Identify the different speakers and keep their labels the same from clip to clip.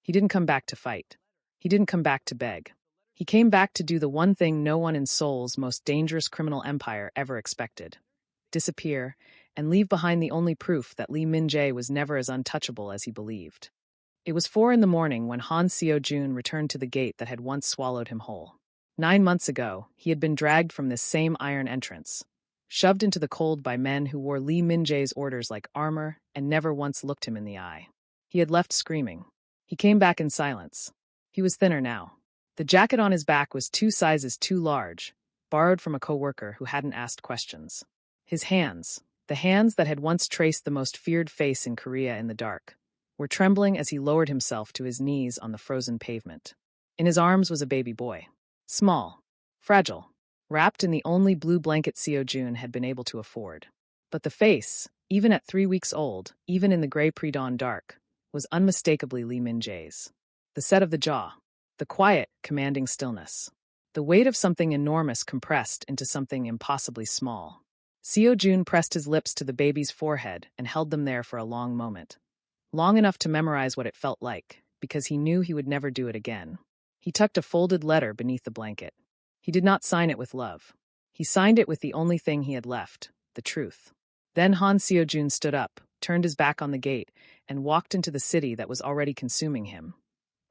Speaker 1: He didn't come back to fight. He didn't come back to beg. He came back to do the one thing no one in Seoul's most dangerous criminal empire ever expected: disappear, and leave behind the only proof that Lee Min-jae was never as untouchable as he believed. It was 4 in the morning when Han Seo-jun returned to the gate that had once swallowed him whole. 9 months ago, he had been dragged from this same iron entrance, shoved into the cold by men who wore Lee Min-jae's orders like armor and never once looked him in the eye. He had left screaming. He came back in silence. He was thinner now. The jacket on his back was 2 sizes too large, borrowed from a co-worker who hadn't asked questions. His hands, the hands that had once traced the most feared face in Korea in the dark, were trembling as he lowered himself to his knees on the frozen pavement. In his arms was a baby boy. Small, fragile, wrapped in the only blue blanket Seo-jun had been able to afford. But the face, even at 3 weeks old, even in the gray pre-dawn dark, was unmistakably Lee Min-jae's. The set of the jaw, the quiet, commanding stillness. The weight of something enormous compressed into something impossibly small. Seo-jun pressed his lips to the baby's forehead and held them there for a long moment. Long enough to memorize what it felt like, because he knew he would never do it again. He tucked a folded letter beneath the blanket. He did not sign it with love. He signed it with the only thing he had left, the truth. Then Han Seo-jun stood up, turned his back on the gate, and walked into the city that was already consuming him.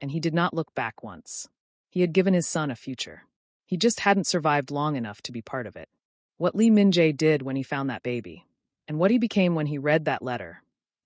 Speaker 1: And he did not look back once. He had given his son a future. He just hadn't survived long enough to be part of it. What Lee Min-jae did when he found that baby, and what he became when he read that letter,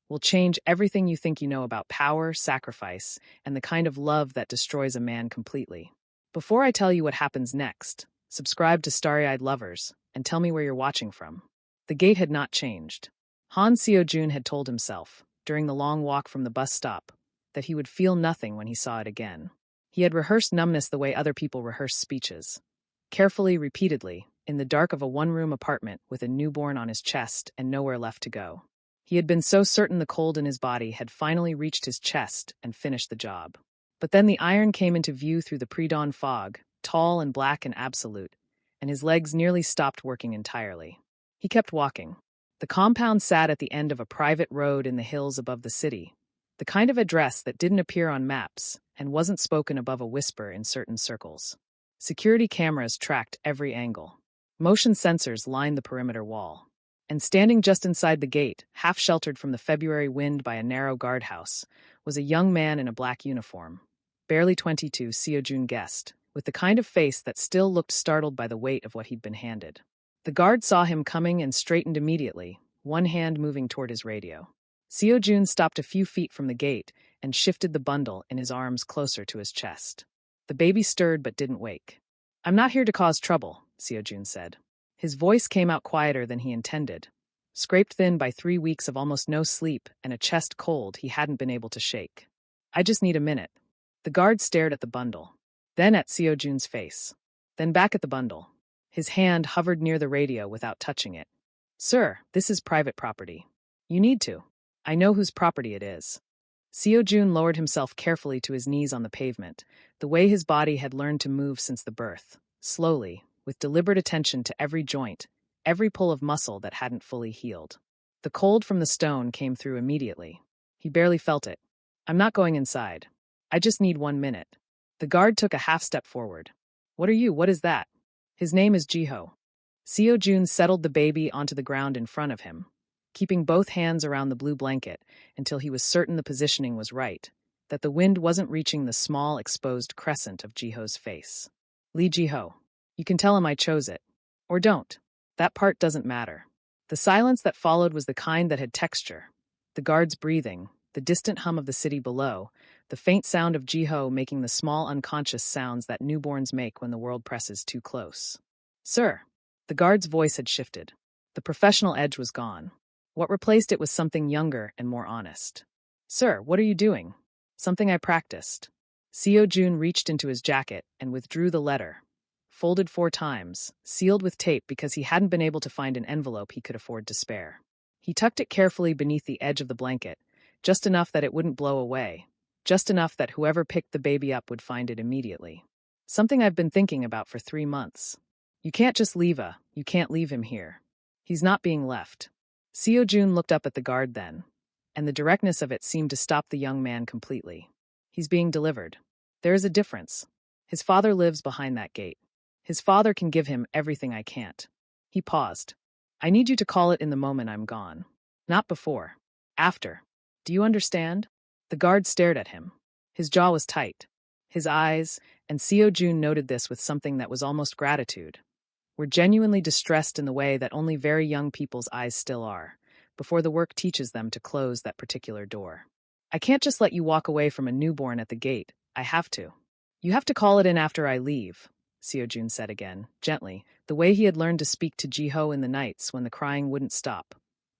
Speaker 1: will change everything you think you know about power, sacrifice, and the kind of love that destroys a man completely. Before I tell you what happens next, subscribe to Starry-Eyed Lovers and tell me where you're watching from. The gate had not changed. Han Seo-jun had told himself, during the long walk from the bus stop, that he would feel nothing when he saw it again. He had rehearsed numbness the way other people rehearse speeches. Carefully, repeatedly, in the dark of a one-room apartment with a newborn on his chest and nowhere left to go. He had been so certain the cold in his body had finally reached his chest and finished the job. But then the iron came into view through the pre-dawn fog, tall and black and absolute, and his legs nearly stopped working entirely. He kept walking. The compound sat at the end of a private road in the hills above the city, the kind of address that didn't appear on maps and wasn't spoken above a whisper in certain circles. Security cameras tracked every angle. Motion sensors lined the perimeter wall. And standing just inside the gate, half sheltered from the February wind by a narrow guardhouse, was a young man in a black uniform. Barely 22, Seo-jun guessed, with the kind of face that still looked startled by the weight of what he'd been handed. The guard saw him coming and straightened immediately, one hand moving toward his radio. Seo-jun stopped a few feet from the gate and shifted the bundle in his arms closer to his chest. The baby stirred but didn't wake. "I'm not here to cause trouble," Seo-jun said. His voice came out quieter than he intended, scraped thin by 3 weeks of almost no sleep and a chest cold he hadn't been able to shake. "I just need a minute." The guard stared at the bundle, then at Seo-jun's face, then back at the bundle. His hand hovered near the radio without touching it. "Sir, this is private property. You need to. I know whose property it is." Seo-jun lowered himself carefully to his knees on the pavement, the way his body had learned to move since the birth, slowly, with deliberate attention to every joint, every pull of muscle that hadn't fully healed. The cold from the stone came through immediately. He barely felt it. "I'm not going inside. I just need 1 minute." The guard took a half step forward. "What are you? What is that?" "His name is Jiho." Seo-jun settled the baby onto the ground in front of him, keeping both hands around the blue blanket until he was certain the positioning was right, that the wind wasn't reaching the small, exposed crescent of Jiho's face. "Lee Jiho. You can tell him I chose it. Or don't. That part doesn't matter." The silence that followed was the kind that had texture. The guard's breathing, the distant hum of the city below, the faint sound of Jiho making the small unconscious sounds that newborns make when the world presses too close. "Sir." The guard's voice had shifted. The professional edge was gone. What replaced it was something younger and more honest. "Sir, what are you doing?" "Something I practiced." Seo-jun reached into his jacket and withdrew the letter, folded 4 times, sealed with tape because he hadn't been able to find an envelope he could afford to spare. He tucked it carefully beneath the edge of the blanket, just enough that it wouldn't blow away, just enough that whoever picked the baby up would find it immediately. "Something I've been thinking about for 3 months. You can't just you can't leave him here. He's not being left." Seo-jun looked up at the guard then, and the directness of it seemed to stop the young man completely. He's being delivered. There is a difference. His father lives behind that gate. His father can give him everything I can't. He paused. I need you to call it in the moment I'm gone. Not before. After. Do you understand? The guard stared at him. His jaw was tight. His eyes, and Seo Jun noted this with something that was almost gratitude, were genuinely distressed in the way that only very young people's eyes still are, before the work teaches them to close that particular door. I can't just let you walk away from a newborn at the gate. I have to. You have to call it in after I leave, Seo Jun said again, gently, the way he had learned to speak to Ji-ho in the nights when the crying wouldn't stop.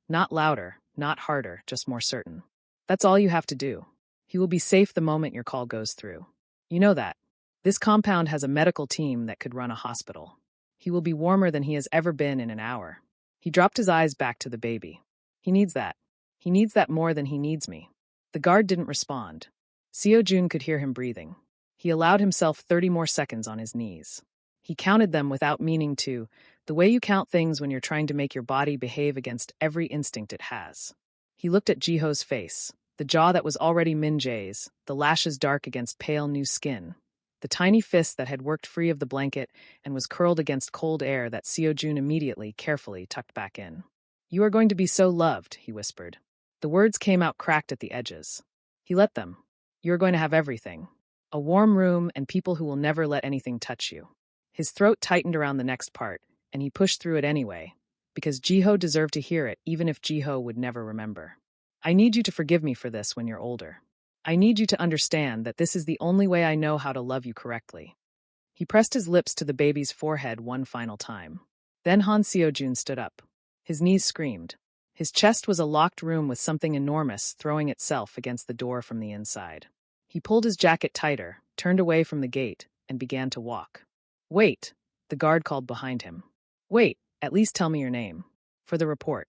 Speaker 1: Not louder, not harder, just more certain. That's all you have to do. He will be safe the moment your call goes through. You know that. This compound has a medical team that could run a hospital. He will be warmer than he has ever been in an hour. He dropped his eyes back to the baby. He needs that. He needs that more than he needs me. The guard didn't respond. Seo Jun could hear him breathing. He allowed himself 30 more seconds on his knees. He counted them without meaning to, the way you count things when you're trying to make your body behave against every instinct it has. He looked at Ji-ho's face, the jaw that was already Min Jae's, the lashes dark against pale new skin, the tiny fist that had worked free of the blanket and was curled against cold air that Seo Jun immediately, carefully tucked back in. You are going to be so loved, he whispered. The words came out cracked at the edges. He let them. You are going to have everything. A warm room and people who will never let anything touch you. His throat tightened around the next part, and he pushed through it anyway, because Ji-ho deserved to hear it even if Ji-ho would never remember. I need you to forgive me for this when you're older. I need you to understand that this is the only way I know how to love you correctly. He pressed his lips to the baby's forehead one final time. Then Han Seo Jun stood up. His knees screamed. His chest was a locked room with something enormous throwing itself against the door from the inside. He pulled his jacket tighter, turned away from the gate, and began to walk. Wait, the guard called behind him. Wait, at least tell me your name. For the report.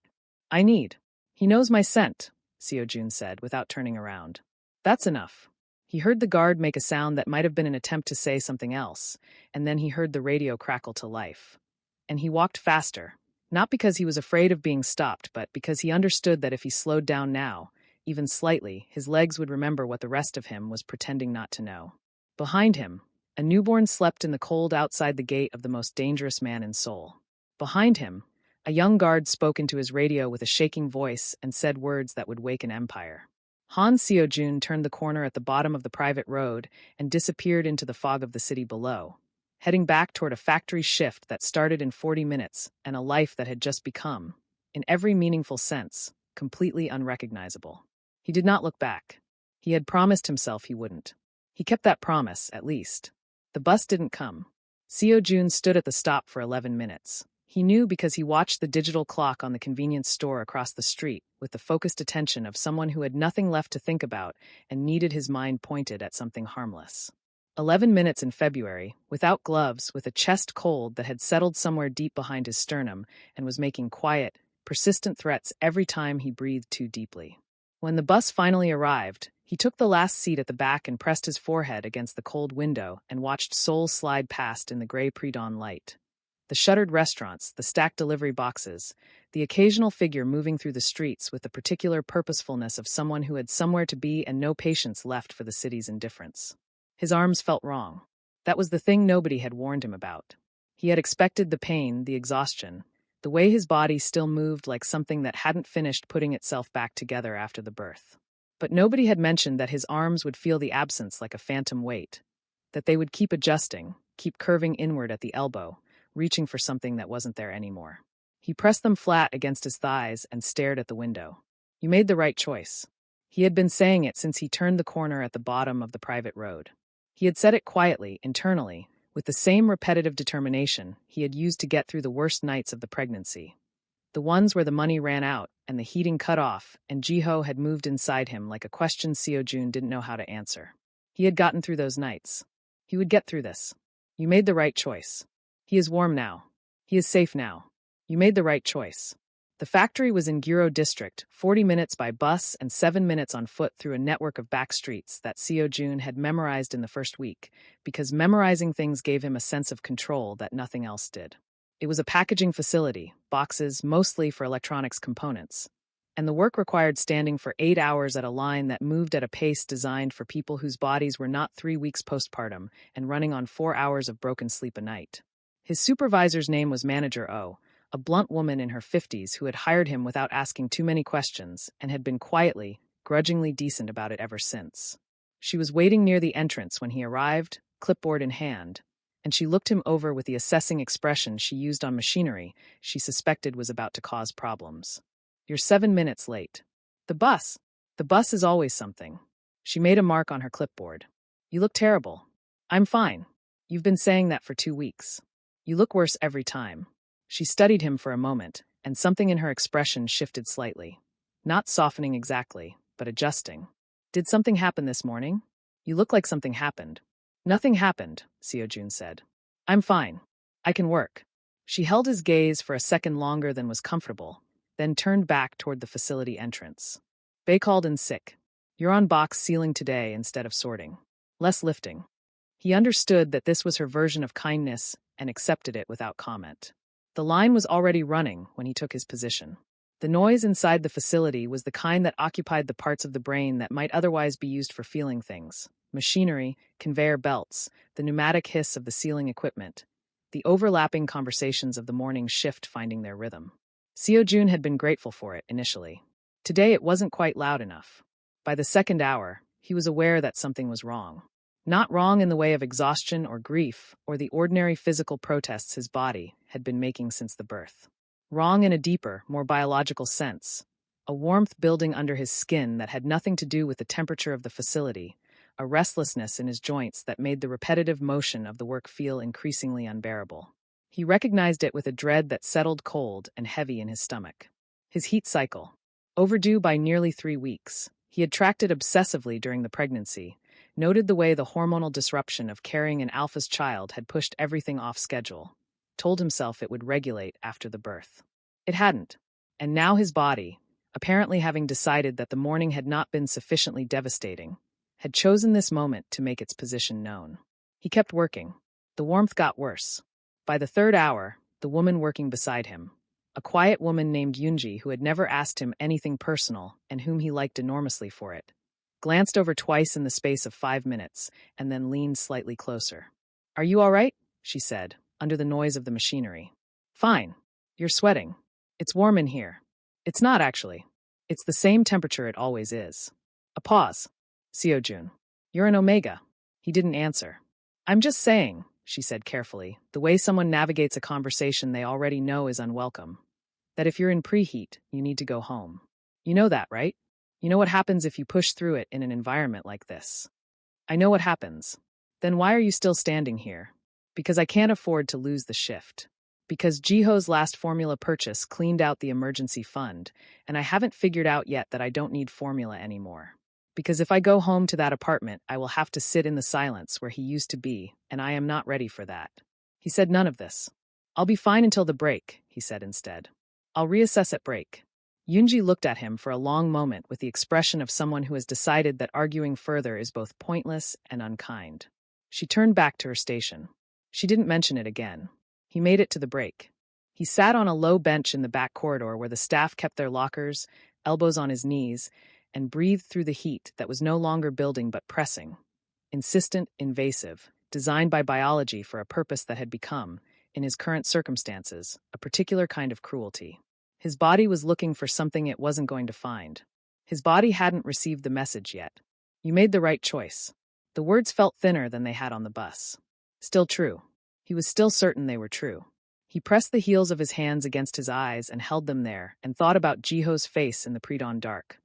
Speaker 1: I need. He knows my scent, Seo Jun said, without turning around. That's enough. He heard the guard make a sound that might have been an attempt to say something else, and then he heard the radio crackle to life. And he walked faster, not because he was afraid of being stopped, but because he understood that if he slowed down now, even slightly, his legs would remember what the rest of him was pretending not to know. Behind him, a newborn slept in the cold outside the gate of the most dangerous man in Seoul. Behind him, a young guard spoke into his radio with a shaking voice and said words that would wake an empire. Han Seo Jun turned the corner at the bottom of the private road and disappeared into the fog of the city below, heading back toward a factory shift that started in 40 minutes and a life that had just become, in every meaningful sense, completely unrecognizable. He did not look back. He had promised himself he wouldn't. He kept that promise, at least. The bus didn't come. Seo Jun stood at the stop for 11 minutes. He knew because he watched the digital clock on the convenience store across the street with the focused attention of someone who had nothing left to think about and needed his mind pointed at something harmless. 11 minutes in February, without gloves, with a chest cold that had settled somewhere deep behind his sternum and was making quiet, persistent threats every time he breathed too deeply. When the bus finally arrived, he took the last seat at the back and pressed his forehead against the cold window and watched Seoul slide past in the gray pre-dawn light. The shuttered restaurants, the stacked delivery boxes, the occasional figure moving through the streets with the particular purposefulness of someone who had somewhere to be and no patience left for the city's indifference. His arms felt wrong. That was the thing nobody had warned him about. He had expected the pain, the exhaustion, the way his body still moved like something that hadn't finished putting itself back together after the birth. But nobody had mentioned that his arms would feel the absence like a phantom weight, that they would keep adjusting, keep curving inward at the elbow, reaching for something that wasn't there anymore. He pressed them flat against his thighs and stared at the window. You made the right choice. He had been saying it since he turned the corner at the bottom of the private road. He had said it quietly, internally, with the same repetitive determination he had used to get through the worst nights of the pregnancy. The ones where the money ran out and the heating cut off and Ji-ho had moved inside him like a question Seo Jun didn't know how to answer. He had gotten through those nights. He would get through this. You made the right choice. He is warm now. He is safe now. You made the right choice. The factory was in Guro District, 40 minutes by bus and 7 minutes on foot through a network of back streets that Seo Jun had memorized in the first week, because memorizing things gave him a sense of control that nothing else did. It was a packaging facility, boxes mostly for electronics components. and the work required standing for 8 hours at a line that moved at a pace designed for people whose bodies were not 3 weeks postpartum and running on 4 hours of broken sleep a night. His supervisor's name was Manager O, a blunt woman in her 50s who had hired him without asking too many questions and had been quietly, grudgingly decent about it ever since. She was waiting near the entrance when he arrived, clipboard in hand, and she looked him over with the assessing expression she used on machinery she suspected was about to cause problems. "You're 7 minutes late." The bus is always something." She made a mark on her clipboard. "You look terrible." "I'm fine. You've been saying that for 2 weeks. You look worse every time." She studied him for a moment, and something in her expression shifted slightly. Not softening exactly, but adjusting. "Did something happen this morning? You look like something happened." "Nothing happened," Seo-jun said. "I'm fine. I can work." She held his gaze for a second longer than was comfortable, then turned back toward the facility entrance. "Bae called in sick. You're on box sealing today instead of sorting. Less lifting." He understood that this was her version of kindness and accepted it without comment. The line was already running when he took his position. The noise inside the facility was the kind that occupied the parts of the brain that might otherwise be used for feeling things: machinery, conveyor belts, the pneumatic hiss of the sealing equipment, the overlapping conversations of the morning shift finding their rhythm. Seo-jun had been grateful for it initially. Today it wasn't quite loud enough. By the second hour, he was aware that something was wrong. Not wrong in the way of exhaustion or grief or the ordinary physical protests his body had been making since the birth. Wrong in a deeper, more biological sense. A warmth building under his skin that had nothing to do with the temperature of the facility, a restlessness in his joints that made the repetitive motion of the work feel increasingly unbearable. He recognized it with a dread that settled cold and heavy in his stomach. His heat cycle. Overdue by nearly 3 weeks. He had tracked it obsessively during the pregnancy, noted the way the hormonal disruption of carrying an alpha's child had pushed everything off schedule, told himself it would regulate after the birth. It hadn't, and now his body, apparently having decided that the morning had not been sufficiently devastating, had chosen this moment to make its position known. He kept working. The warmth got worse. By the 3rd hour, the woman working beside him, a quiet woman named Yoonji who had never asked him anything personal and whom he liked enormously for it, glanced over twice in the space of 5 minutes and then leaned slightly closer. "Are you all right?" she said, under the noise of the machinery. "Fine. You're sweating. It's warm in here." "It's not, actually. It's the same temperature it always is." A pause. "Seo-jun, you're an omega." He didn't answer. "I'm just saying," she said carefully, the way someone navigates a conversation they already know is unwelcome, "that if you're in preheat, you need to go home. You know that, right? You know what happens if you push through it in an environment like this." "I know what happens." "Then why are you still standing here?" "Because I can't afford to lose the shift. Because Jiho's last formula purchase cleaned out the emergency fund, and I haven't figured out yet that I don't need formula anymore. Because if I go home to that apartment, I will have to sit in the silence where he used to be, and I am not ready for that." He said none of this. "I'll be fine until the break," he said instead. "I'll reassess at break." Yoonji looked at him for a long moment with the expression of someone who has decided that arguing further is both pointless and unkind. She turned back to her station. She didn't mention it again. He made it to the break. He sat on a low bench in the back corridor where the staff kept their lockers, elbows on his knees, and breathed through the heat that was no longer building but pressing. Insistent, invasive, designed by biology for a purpose that had become, in his current circumstances, a particular kind of cruelty. His body was looking for something it wasn't going to find. His body hadn't received the message yet. "You made the right choice." The words felt thinner than they had on the bus. Still true. He was still certain they were true. He pressed the heels of his hands against his eyes and held them there and thought about Jiho's face in the pre-dawn dark.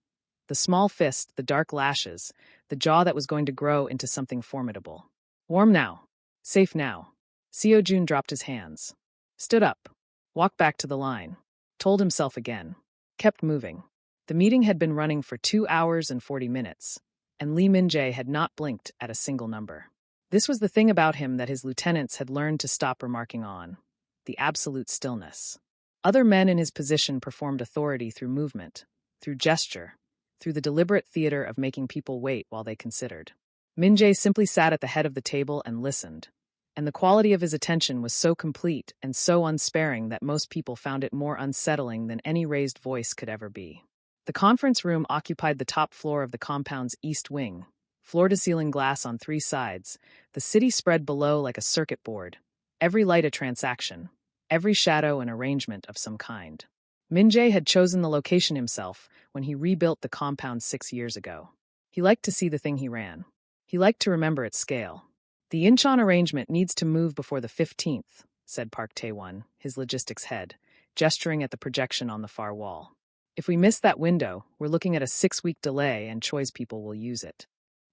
Speaker 1: The small fist, the dark lashes, the jaw that was going to grow into something formidable. Warm now. Safe now. Seo-jun dropped his hands. Stood up. Walked back to the line. Told himself again. Kept moving. The meeting had been running for 2 hours and 40 minutes, and Lee Min-jae had not blinked at a single number. This was the thing about him that his lieutenants had learned to stop remarking on: the absolute stillness. Other men in his position performed authority through movement, through gesture, through the deliberate theater of making people wait while they considered. Min-jae simply sat at the head of the table and listened, and the quality of his attention was so complete and so unsparing that most people found it more unsettling than any raised voice could ever be. The conference room occupied the top floor of the compound's east wing, floor-to-ceiling glass on 3 sides, the city spread below like a circuit board, every light a transaction, every shadow an arrangement of some kind. Min-jae had chosen the location himself when he rebuilt the compound 6 years ago. He liked to see the thing he ran. He liked to remember its scale. The Incheon arrangement needs to move before the 15th, said Park Tae-won, his logistics head, gesturing at the projection on the far wall. If we miss that window, we're looking at a 6-week delay and Choi's people will use it.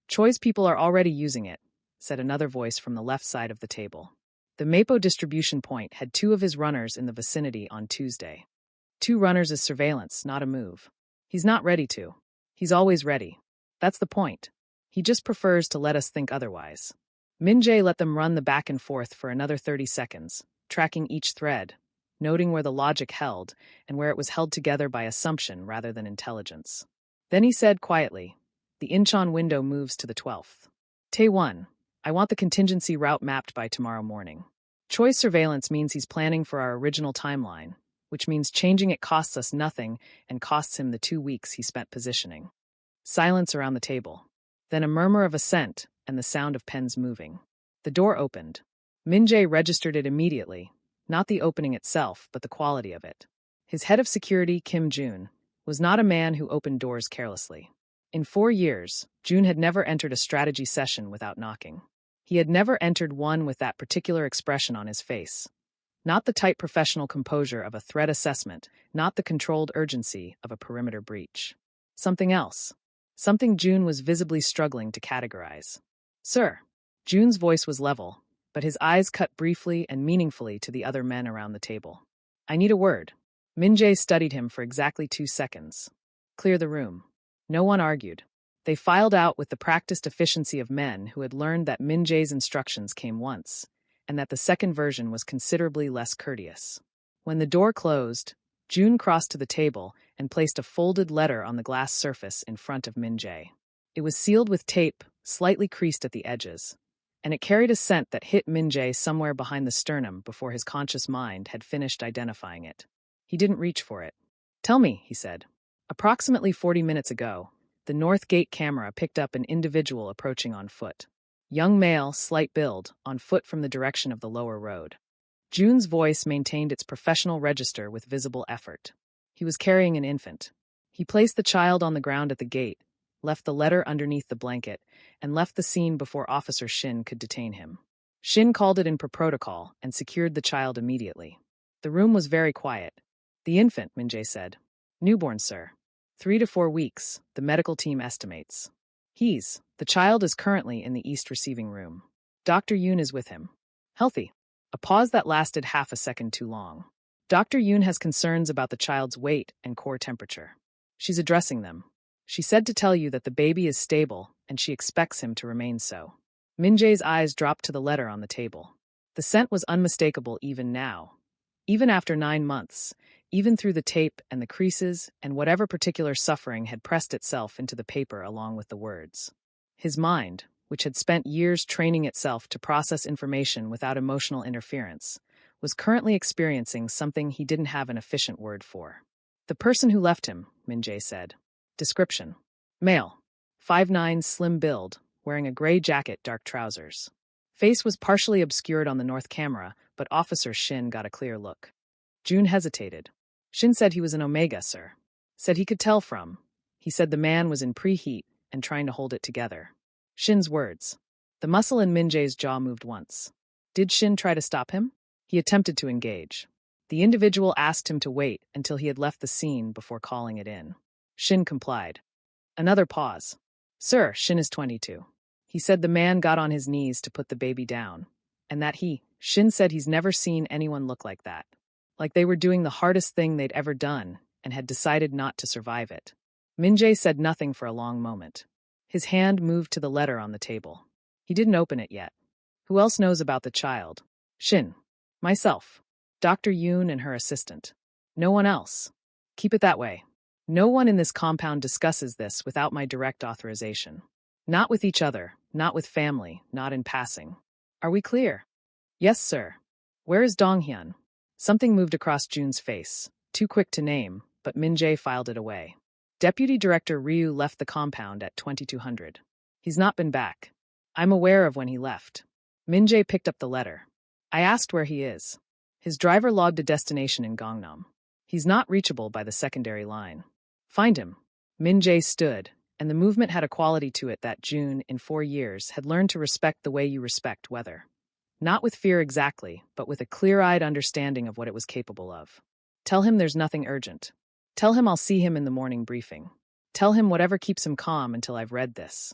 Speaker 1: Choi's people are already using it, said another voice from the left side of the table. The Mapo distribution point had 2 of his runners in the vicinity on Tuesday. 2 runners is surveillance, not a move. He's not ready to. He's always ready. That's the point. He just prefers to let us think otherwise. Min-jae let them run the back and forth for another 30 seconds, tracking each thread, noting where the logic held and where it was held together by assumption rather than intelligence. Then he said quietly, the Incheon window moves to the 12th. Tae-won, I want the contingency route mapped by tomorrow morning. Choi's surveillance means he's planning for our original timeline, which means changing it costs us nothing and costs him the 2 weeks he spent positioning. Silence around the table. Then a murmur of assent and the sound of pens moving. The door opened. Min-jae registered it immediately, not the opening itself, but the quality of it. His head of security, Kim Jun, was not a man who opened doors carelessly. In 4 years, Jun had never entered a strategy session without knocking. He had never entered one with that particular expression on his face. Not the tight professional composure of a threat assessment, not the controlled urgency of a perimeter breach. Something else. Something Jun was visibly struggling to categorize. Sir. Jun's voice was level, but his eyes cut briefly and meaningfully to the other men around the table. I need a word. Min-jae studied him for exactly 2 seconds. Clear the room. No one argued. They filed out with the practiced efficiency of men who had learned that Min-jae's instructions came once, and that the second version was considerably less courteous. When the door closed, Jun crossed to the table and placed a folded letter on the glass surface in front of Min-jae. It was sealed with tape, slightly creased at the edges, and it carried a scent that hit Min-jae somewhere behind the sternum before his conscious mind had finished identifying it. He didn't reach for it. Tell me, he said. Approximately 40 minutes ago, the North Gate camera picked up an individual approaching on foot. Young male, slight build, on foot from the direction of the lower road. Jun's voice maintained its professional register with visible effort. He was carrying an infant. He placed the child on the ground at the gate, left the letter underneath the blanket, and left the scene before Officer Shin could detain him. Shin called it in per protocol and secured the child immediately. The room was very quiet. The infant, Min-jae said. Newborn, sir. 3 to 4 weeks, the medical team estimates. The child is currently in the east receiving room. Dr. Yoon is with him. Healthy. A pause that lasted half a second too long. Dr. Yoon has concerns about the child's weight and core temperature. She's addressing them. She said to tell you that the baby is stable and she expects him to remain so. Min-jae's eyes dropped to the letter on the table. The scent was unmistakable even now. Even after 9 months, even through the tape and the creases and whatever particular suffering had pressed itself into the paper along with the words. His mind, which had spent years training itself to process information without emotional interference, was currently experiencing something he didn't have an efficient word for. The person who left him, Min-jae said. Description. Male. 5'9", slim build, wearing a gray jacket, dark trousers. Face was partially obscured on the north camera, but Officer Shin got a clear look. Jun hesitated. Shin said he was an Omega, sir. Said he could tell from. He said the man was in preheat and trying to hold it together. Shin's words. The muscle in Min-jae's jaw moved once. Did Shin try to stop him? He attempted to engage. The individual asked him to wait until he had left the scene before calling it in. Shin complied. Another pause. Sir, Shin is 22. He said the man got on his knees to put the baby down, and that Shin said he's never seen anyone look like that. Like they were doing the hardest thing they'd ever done and had decided not to survive it. Min-jae said nothing for a long moment. His hand moved to the letter on the table. He didn't open it yet. Who else knows about the child? Shin. Myself. Dr. Yoon and her assistant. No one else. Keep it that way. No one in this compound discusses this without my direct authorization. Not with each other, not with family, not in passing. Are we clear? Yes, sir. Where is Dong-hyun? Something moved across Jun's face, too quick to name, but Min-jae filed it away. Deputy Director Ryu left the compound at 2200. He's not been back. I'm aware of when he left. Min-jae picked up the letter. I asked where he is. His driver logged a destination in Gangnam. He's not reachable by the secondary line. Find him. Min-jae stood, and the movement had a quality to it that June, in 4 years, had learned to respect the way you respect weather. Not with fear exactly, but with a clear-eyed understanding of what it was capable of. Tell him there's nothing urgent. Tell him I'll see him in the morning briefing. Tell him whatever keeps him calm until I've read this.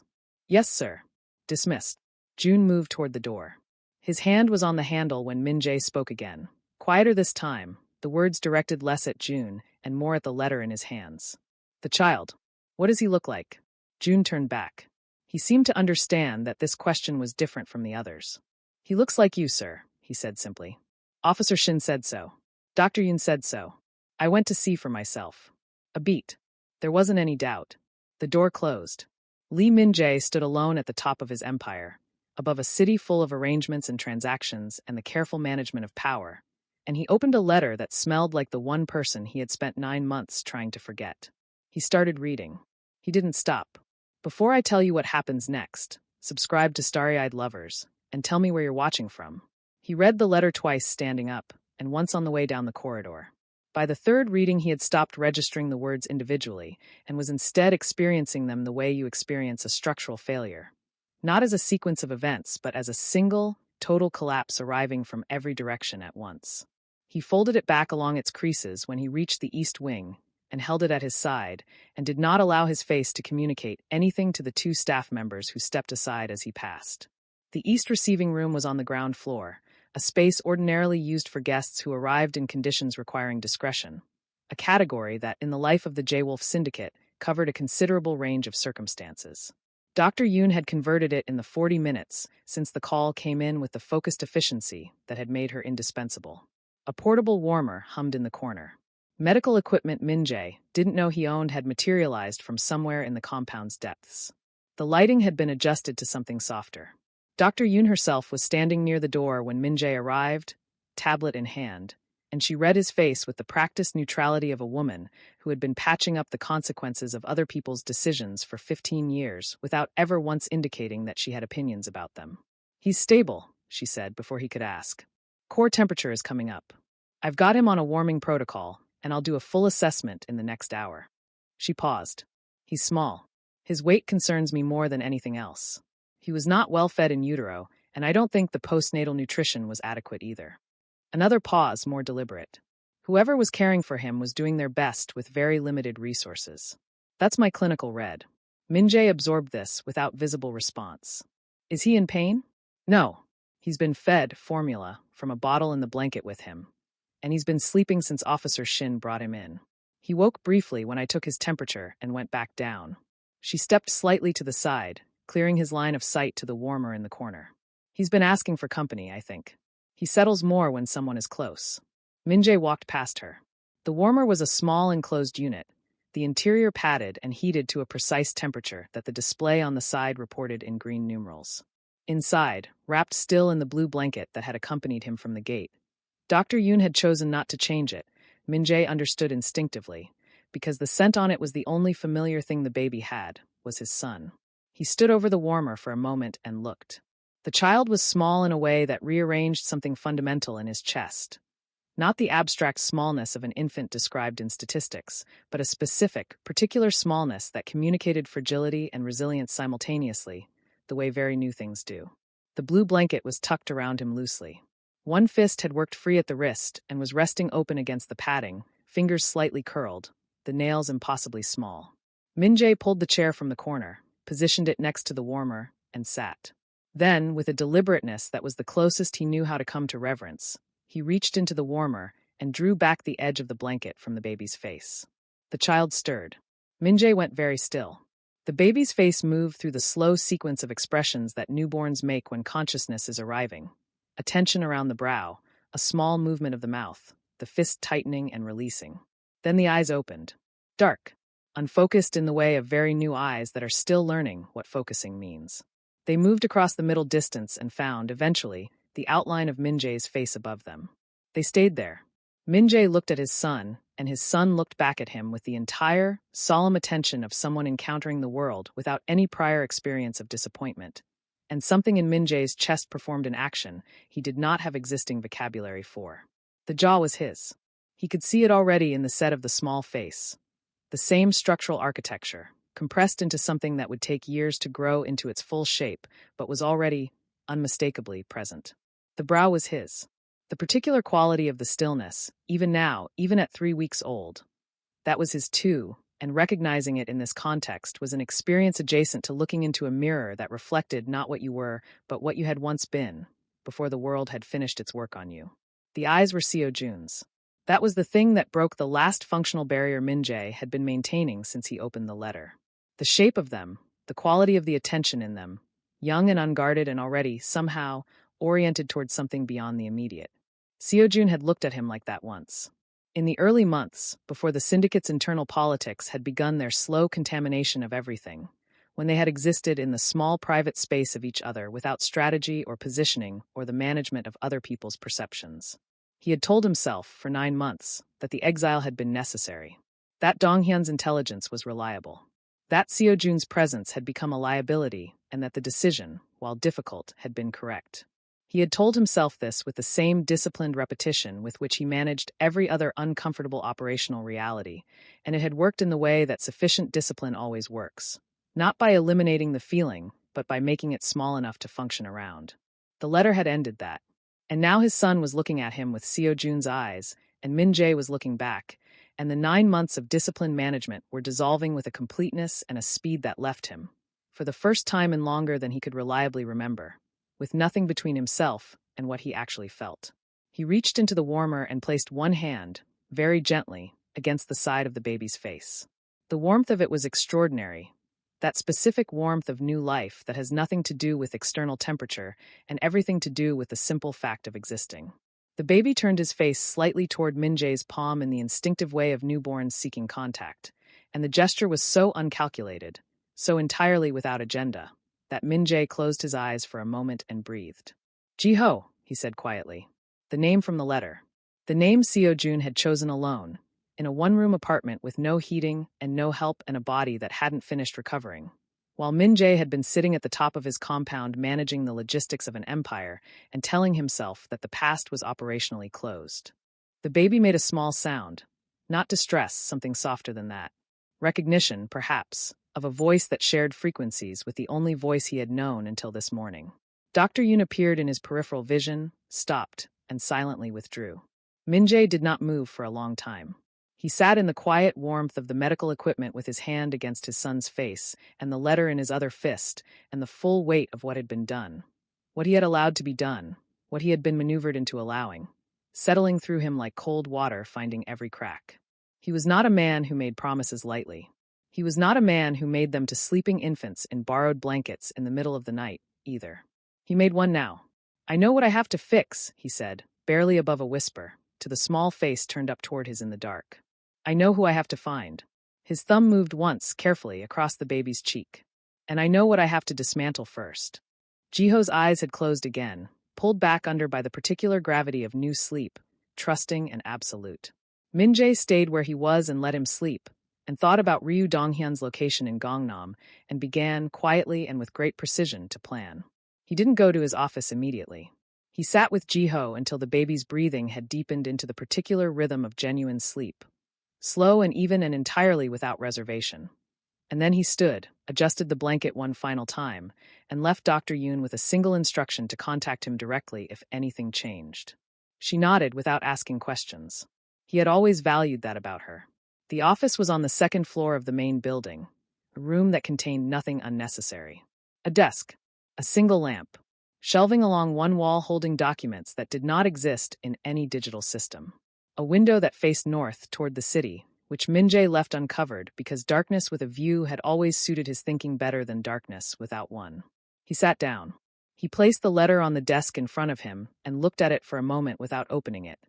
Speaker 1: Yes, sir. Dismissed. June moved toward the door. His hand was on the handle when Min-jae spoke again. Quieter this time, the words directed less at June and more at the letter in his hands. The child. What does he look like? June turned back. He seemed to understand that this question was different from the others. He looks like you, sir, he said simply. Officer Shin said so. Dr. Yoon said so. I went to see for myself. A beat. There wasn't any doubt. The door closed. Lee Min-jae stood alone at the top of his empire, above a city full of arrangements and transactions and the careful management of power, and he opened a letter that smelled like the one person he had spent 9 months trying to forget. He started reading. He didn't stop. Before I tell you what happens next, subscribe to Starry-Eyed Lovers, and tell me where you're watching from. He read the letter twice standing up, and once on the way down the corridor. By the third reading, he had stopped registering the words individually, and was instead experiencing them the way you experience a structural failure. Not as a sequence of events, but as a single, total collapse arriving from every direction at once. He folded it back along its creases when he reached the east wing, and held it at his side, and did not allow his face to communicate anything to the 2 staff members who stepped aside as he passed. The east receiving room was on the ground floor, a space ordinarily used for guests who arrived in conditions requiring discretion, a category that, in the life of the J-Wolf Syndicate, covered a considerable range of circumstances. Dr. Yoon had converted it in the 40 minutes since the call came in with the focused efficiency that had made her indispensable. A portable warmer hummed in the corner. Medical equipment Min-jae didn't know he owned had materialized from somewhere in the compound's depths. The lighting had been adjusted to something softer. Dr. Yoon herself was standing near the door when Min-jae arrived, tablet in hand, and she read his face with the practiced neutrality of a woman who had been patching up the consequences of other people's decisions for 15 years without ever once indicating that she had opinions about them. He's stable, she said before he could ask. Core temperature is coming up. I've got him on a warming protocol, and I'll do a full assessment in the next hour. She paused. He's small. His weight concerns me more than anything else. He was not well fed in utero, and I don't think the postnatal nutrition was adequate either. Another pause, more deliberate. Whoever was caring for him was doing their best with very limited resources. That's my clinical read. Min-jae absorbed this without visible response. Is he in pain? No. He's been fed formula from a bottle in the blanket with him, and he's been sleeping since Officer Shin brought him in. He woke briefly when I took his temperature and went back down. She stepped slightly to the side, clearing his line of sight to the warmer in the corner. He's been asking for company, I think. He settles more when someone is close. Min-jae walked past her. The warmer was a small enclosed unit, the interior padded and heated to a precise temperature that the display on the side reported in green numerals. Inside, wrapped still in the blue blanket that had accompanied him from the gate, Dr. Yoon had chosen not to change it, Min-jae understood instinctively, because the scent on it was the only familiar thing the baby had, was his son. He stood over the warmer for a moment and looked. The child was small in a way that rearranged something fundamental in his chest. Not the abstract smallness of an infant described in statistics, but a specific, particular smallness that communicated fragility and resilience simultaneously, the way very new things do. The blue blanket was tucked around him loosely. One fist had worked free at the wrist and was resting open against the padding, fingers slightly curled, the nails impossibly small. Min-jae pulled the chair from the corner, positioned it next to the warmer, and sat. Then, with a deliberateness that was the closest he knew how to come to reverence, he reached into the warmer and drew back the edge of the blanket from the baby's face. The child stirred. Min-jae went very still. The baby's face moved through the slow sequence of expressions that newborns make when consciousness is arriving. A tension around the brow, a small movement of the mouth, the fist tightening and releasing. Then the eyes opened. Dark, unfocused in the way of very new eyes that are still learning what focusing means. They moved across the middle distance and found, eventually, the outline of Min-jae's face above them. They stayed there. Min-jae looked at his son, and his son looked back at him with the entire, solemn attention of someone encountering the world without any prior experience of disappointment. And something in Min Jae's chest performed an action he did not have existing vocabulary for. The jaw was his. He could see it already in the set of the small face. The same structural architecture, compressed into something that would take years to grow into its full shape, but was already, unmistakably, present. The brow was his. The particular quality of the stillness, even now, even at 3 weeks old, that was his too, and recognizing it in this context was an experience adjacent to looking into a mirror that reflected not what you were, but what you had once been, before the world had finished its work on you. The eyes were Seo Jun's. That was the thing that broke the last functional barrier Min Jae had been maintaining since he opened the letter. The shape of them, the quality of the attention in them, young and unguarded and already, somehow, oriented towards something beyond the immediate. Seo Jun had looked at him like that once. In the early months, before the syndicate's internal politics had begun their slow contamination of everything, when they had existed in the small private space of each other without strategy or positioning or the management of other people's perceptions. He had told himself, for 9 months, that the exile had been necessary. That Donghyun's intelligence was reliable. That Seo Jun's presence had become a liability, and that the decision, while difficult, had been correct. He had told himself this with the same disciplined repetition with which he managed every other uncomfortable operational reality, and it had worked in the way that sufficient discipline always works. Not by eliminating the feeling, but by making it small enough to function around. The letter had ended that. And now his son was looking at him with Seo Jun's eyes, and Min Jae was looking back, and the 9 months of disciplined management were dissolving with a completeness and a speed that left him, for the first time in longer than he could reliably remember, with nothing between himself and what he actually felt. He reached into the warmer and placed one hand, very gently, against the side of the baby's face. The warmth of it was extraordinary, that specific warmth of new life that has nothing to do with external temperature and everything to do with the simple fact of existing. The baby turned his face slightly toward Min Jae's palm in the instinctive way of newborns seeking contact, and the gesture was so uncalculated, so entirely without agenda, that Min Jae closed his eyes for a moment and breathed. "Ji-ho," he said quietly. The name from the letter. The name Seo Jun had chosen alone, in a one-room apartment with no heating and no help and a body that hadn't finished recovering, while Min Jae had been sitting at the top of his compound managing the logistics of an empire and telling himself that the past was operationally closed. The baby made a small sound, not distress, something softer than that. Recognition, perhaps, of a voice that shared frequencies with the only voice he had known until this morning. Dr. Yoon appeared in his peripheral vision, stopped, and silently withdrew. Min Jae did not move for a long time. He sat in the quiet warmth of the medical equipment with his hand against his son's face, and the letter in his other fist, and the full weight of what had been done. What he had allowed to be done, what he had been maneuvered into allowing, settling through him like cold water, finding every crack. He was not a man who made promises lightly. He was not a man who made them to sleeping infants in borrowed blankets in the middle of the night, either. He made one now. "I know what I have to fix," he said, barely above a whisper, to the small face turned up toward his in the dark. "I know who I have to find." His thumb moved once, carefully, across the baby's cheek. "And I know what I have to dismantle first." Jiho's eyes had closed again, pulled back under by the particular gravity of new sleep, trusting and absolute. Min Jae stayed where he was and let him sleep, and thought about Ryu Donghyun's location in Gangnam, and began, quietly and with great precision, to plan. He didn't go to his office immediately. He sat with Jiho until the baby's breathing had deepened into the particular rhythm of genuine sleep. Slow and even and entirely without reservation. And then he stood, adjusted the blanket one final time, and left Dr. Yoon with a single instruction to contact him directly if anything changed. She nodded without asking questions. He had always valued that about her. The office was on the 2nd floor of the main building, a room that contained nothing unnecessary. A desk, a single lamp, shelving along one wall holding documents that did not exist in any digital system. A window that faced north toward the city, which Min Jae left uncovered because darkness with a view had always suited his thinking better than darkness without one. He sat down. He placed the letter on the desk in front of him and looked at it for a moment without opening it.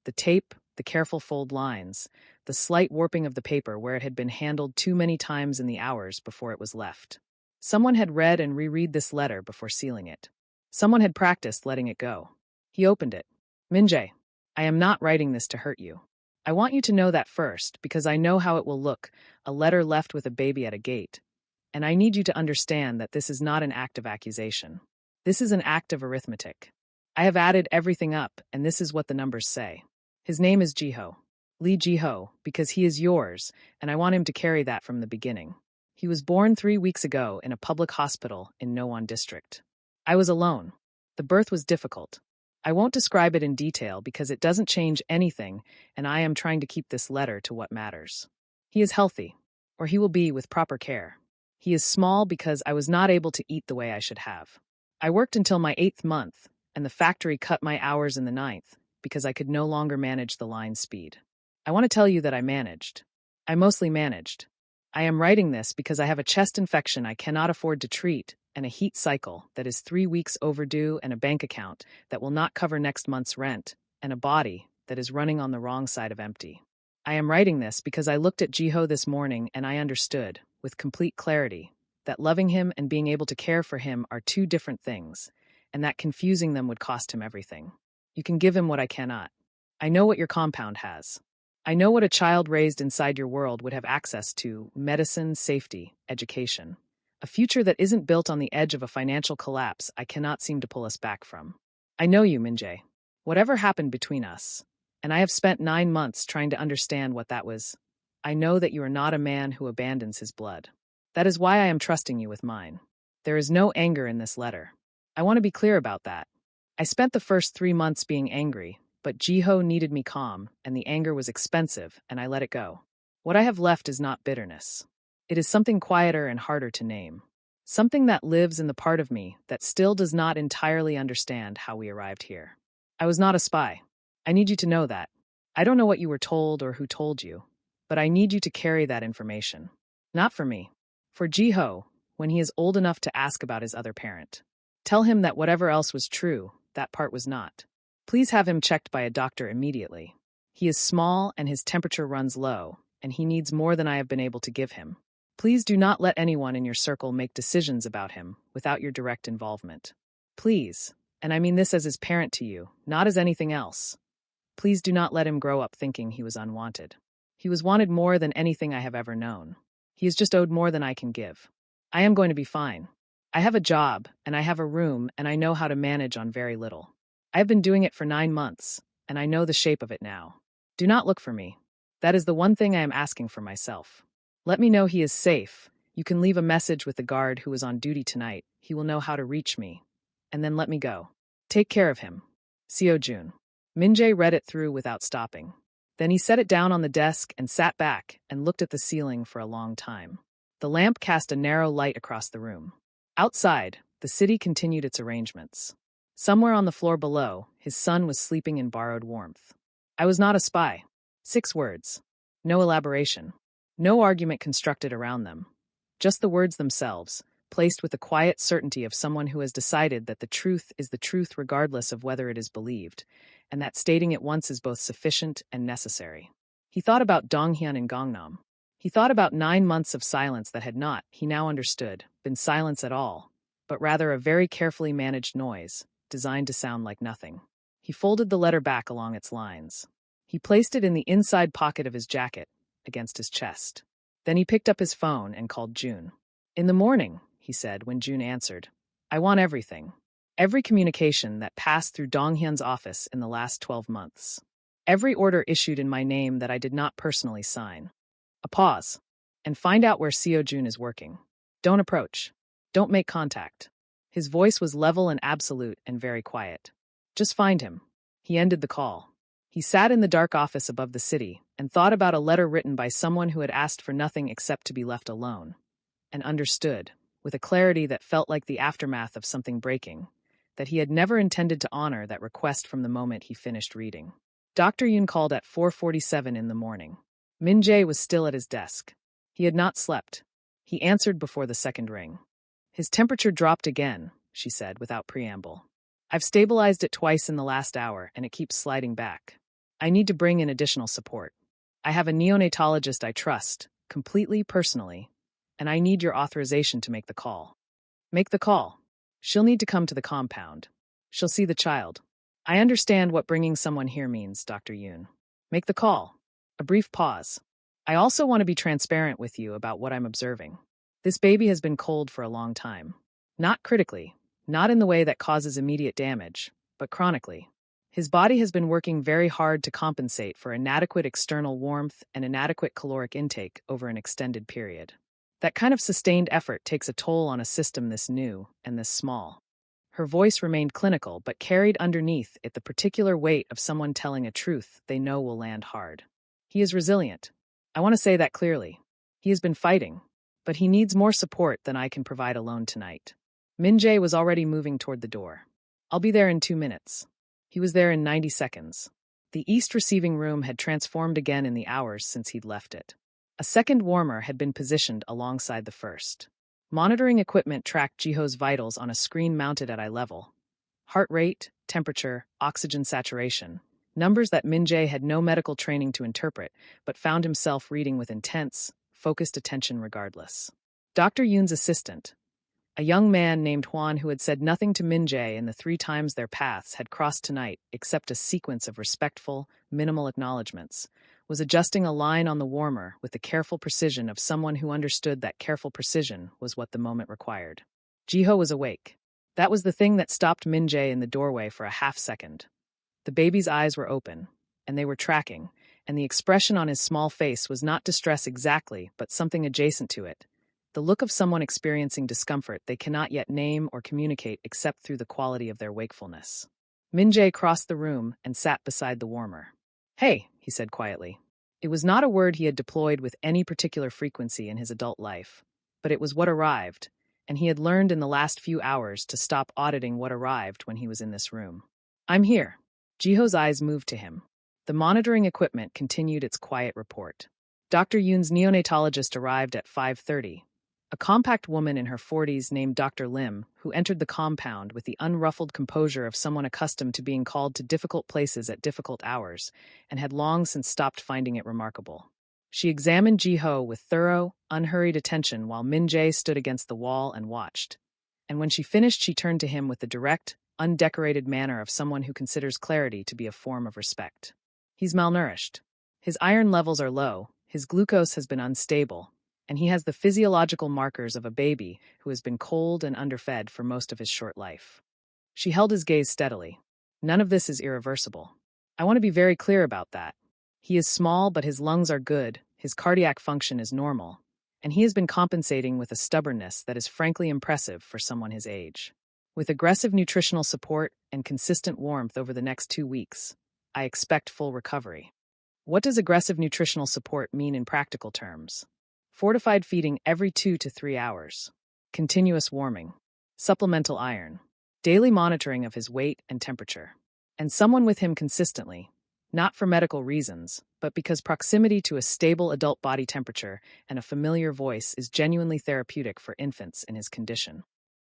Speaker 1: The tape, the careful fold lines, the slight warping of the paper where it had been handled too many times in the hours before it was left. Someone had read and reread this letter before sealing it. Someone had practiced letting it go. He opened it. "Min Jae, I am not writing this to hurt you. I want you to know that first, because I know how it will look, a letter left with a baby at a gate. And I need you to understand that this is not an act of accusation. This is an act of arithmetic. I have added everything up, and this is what the numbers say. His name is Jiho. Lee Jiho, because he is yours, and I want him to carry that from the beginning. He was born 3 weeks ago in a public hospital in Nowon district. I was alone. The birth was difficult. I won't describe it in detail because it doesn't change anything, and I am trying to keep this letter to what matters. He is healthy, or he will be with proper care. He is small because I was not able to eat the way I should have. I worked until my 8th month, and the factory cut my hours in the 9th because I could no longer manage the line speed. I want to tell you that I managed. I mostly managed. I am writing this because I have a chest infection I cannot afford to treat, and a heat cycle that is 3 weeks overdue, and a bank account that will not cover next month's rent, and a body that is running on the wrong side of empty. I am writing this because I looked at Jiho this morning and I understood, with complete clarity, that loving him and being able to care for him are 2 different things, and that confusing them would cost him everything. You can give him what I cannot. I know what your compound has. I know what a child raised inside your world would have access to: medicine, safety, education. A future that isn't built on the edge of a financial collapse I cannot seem to pull us back from. I know you, Min-jae. Whatever happened between us, and I have spent 9 months trying to understand what that was, I know that you are not a man who abandons his blood. That is why I am trusting you with mine. There is no anger in this letter. I want to be clear about that. I spent the first 3 months being angry, but Jiho needed me calm, and the anger was expensive, and I let it go. What I have left is not bitterness. It is something quieter and harder to name. Something that lives in the part of me that still does not entirely understand how we arrived here. I was not a spy. I need you to know that. I don't know what you were told or who told you, but I need you to carry that information. Not for me. For Jiho, when he is old enough to ask about his other parent. Tell him that whatever else was true, that part was not. Please have him checked by a doctor immediately. He is small and his temperature runs low, and he needs more than I have been able to give him. Please do not let anyone in your circle make decisions about him without your direct involvement. Please, and I mean this as his parent to you, not as anything else. Please do not let him grow up thinking he was unwanted. He was wanted more than anything I have ever known. He is just owed more than I can give. I am going to be fine. I have a job, and I have a room, and I know how to manage on very little. I have been doing it for 9 months, and I know the shape of it now. Do not look for me. That is the one thing I am asking for myself. Let me know he is safe. You can leave a message with the guard who is on duty tonight. He will know how to reach me. And then let me go. Take care of him. Seo Jun. Min-jae read it through without stopping. Then he set it down on the desk and sat back and looked at the ceiling for a long time. The lamp cast a narrow light across the room. Outside, the city continued its arrangements. Somewhere on the floor below, his son was sleeping in borrowed warmth. I was not a spy. 6 words. No elaboration. No argument constructed around them. Just the words themselves, placed with the quiet certainty of someone who has decided that the truth is the truth regardless of whether it is believed, and that stating it once is both sufficient and necessary. He thought about Donghyun and Gangnam. He thought about 9 months of silence that had not, he now understood, been silence at all, but rather a very carefully managed noise, designed to sound like nothing. He folded the letter back along its lines. He placed it in the inside pocket of his jacket, against his chest. Then he picked up his phone and called June. In the morning, he said when June answered, I want everything. Every communication that passed through Donghyun's office in the last 12 months. Every order issued in my name that I did not personally sign. A pause. And find out where Seo Jun is working. Don't approach. Don't make contact. His voice was level and absolute and very quiet. Just find him. He ended the call. He sat in the dark office above the city and thought about a letter written by someone who had asked for nothing except to be left alone, and understood, with a clarity that felt like the aftermath of something breaking, that he had never intended to honor that request from the moment he finished reading. Dr. Yoon called at 4:47 in the morning. Min-jae was still at his desk. He had not slept. He answered before the second ring. His temperature dropped again, she said without preamble. I've stabilized it twice in the last hour, and it keeps sliding back. I need to bring in additional support. I have a neonatologist I trust, completely personally, and I need your authorization to make the call. Make the call. She'll need to come to the compound. She'll see the child. I understand what bringing someone here means, Dr. Yoon. Make the call. A brief pause. I also want to be transparent with you about what I'm observing. This baby has been cold for a long time. Not critically, not in the way that causes immediate damage, but chronically. His body has been working very hard to compensate for inadequate external warmth and inadequate caloric intake over an extended period. That kind of sustained effort takes a toll on a system this new and this small. Her voice remained clinical, but carried underneath it the particular weight of someone telling a truth they know will land hard. He is resilient. I want to say that clearly. He has been fighting, but he needs more support than I can provide alone tonight. Min-jae was already moving toward the door. I'll be there in 2 minutes. He was there in 90 seconds. The East receiving room had transformed again in the hours since he'd left it. A second warmer had been positioned alongside the first. Monitoring equipment tracked Jiho's vitals on a screen mounted at eye level. Heart rate, temperature, oxygen saturation. Numbers that Min-jae had no medical training to interpret, but found himself reading with intense, focused attention regardless. Dr. Yoon's assistant, a young man named Hwan who had said nothing to Min-jae in the 3 times their paths had crossed tonight except a sequence of respectful, minimal acknowledgments, was adjusting a line on the warmer with the careful precision of someone who understood that careful precision was what the moment required. Jiho was awake. That was the thing that stopped Min-jae in the doorway for a half second. The baby's eyes were open, and they were tracking, and the expression on his small face was not distress exactly, but something adjacent to it. The look of someone experiencing discomfort they cannot yet name or communicate except through the quality of their wakefulness. Min-jae crossed the room and sat beside the warmer. "Hey," he said quietly. It was not a word he had deployed with any particular frequency in his adult life, but it was what arrived, and he had learned in the last few hours to stop auditing what arrived when he was in this room. "I'm here." Jiho's eyes moved to him. The monitoring equipment continued its quiet report. Dr. Yoon's neonatologist arrived at 5:30. A compact woman in her 40s named Dr. Lim, who entered the compound with the unruffled composure of someone accustomed to being called to difficult places at difficult hours, and had long since stopped finding it remarkable. She examined Jiho with thorough, unhurried attention while Min-jae stood against the wall and watched. And when she finished, she turned to him with the direct, undecorated manner of someone who considers clarity to be a form of respect. "He's malnourished. His iron levels are low, his glucose has been unstable, and he has the physiological markers of a baby who has been cold and underfed for most of his short life." She held his gaze steadily. "None of this is irreversible. I want to be very clear about that. He is small, but his lungs are good, his cardiac function is normal, and he has been compensating with a stubbornness that is frankly impressive for someone his age. With aggressive nutritional support and consistent warmth over the next 2 weeks, I expect full recovery." What does aggressive nutritional support mean in practical terms? Fortified feeding every 2 to 3 hours. Continuous warming. Supplemental iron. Daily monitoring of his weight and temperature. And someone with him consistently, not for medical reasons, but because proximity to a stable adult body temperature and a familiar voice is genuinely therapeutic for infants in his condition.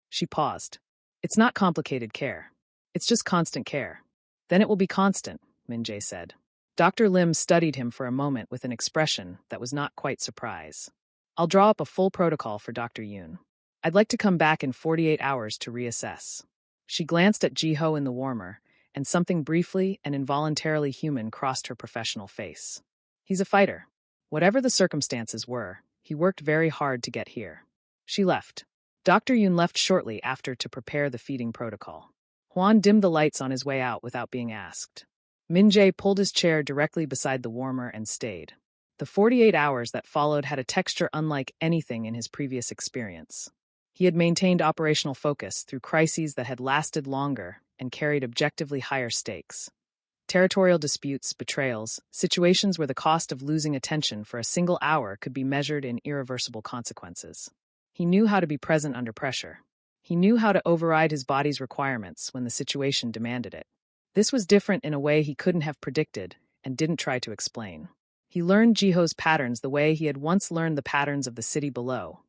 Speaker 1: She paused. "It's not complicated care. It's just constant care." "Then it will be constant," Min-jae said. Dr. Lim studied him for a moment with an expression that was not quite surprise. "I'll draw up a full protocol for Dr. Yoon. I'd like to come back in 48 hours to reassess." She glanced at Jiho in the warmer, and something briefly and involuntarily human crossed her professional face. "He's a fighter. Whatever the circumstances were, he worked very hard to get here." She left. Dr. Yoon left shortly after to prepare the feeding protocol. Hwan dimmed the lights on his way out without being asked. Min-jae pulled his chair directly beside the warmer and stayed. The 48 hours that followed had a texture unlike anything in his previous experience. He had maintained operational focus through crises that had lasted longer and carried objectively higher stakes. Territorial disputes, betrayals, situations where the cost of losing attention for a single hour could be measured in irreversible consequences. He knew how to be present under pressure. He knew how to override his body's requirements when the situation demanded it. This was different in a way he couldn't have predicted and didn't try to explain. He learned Jiho's patterns the way he had once learned the patterns of the city below,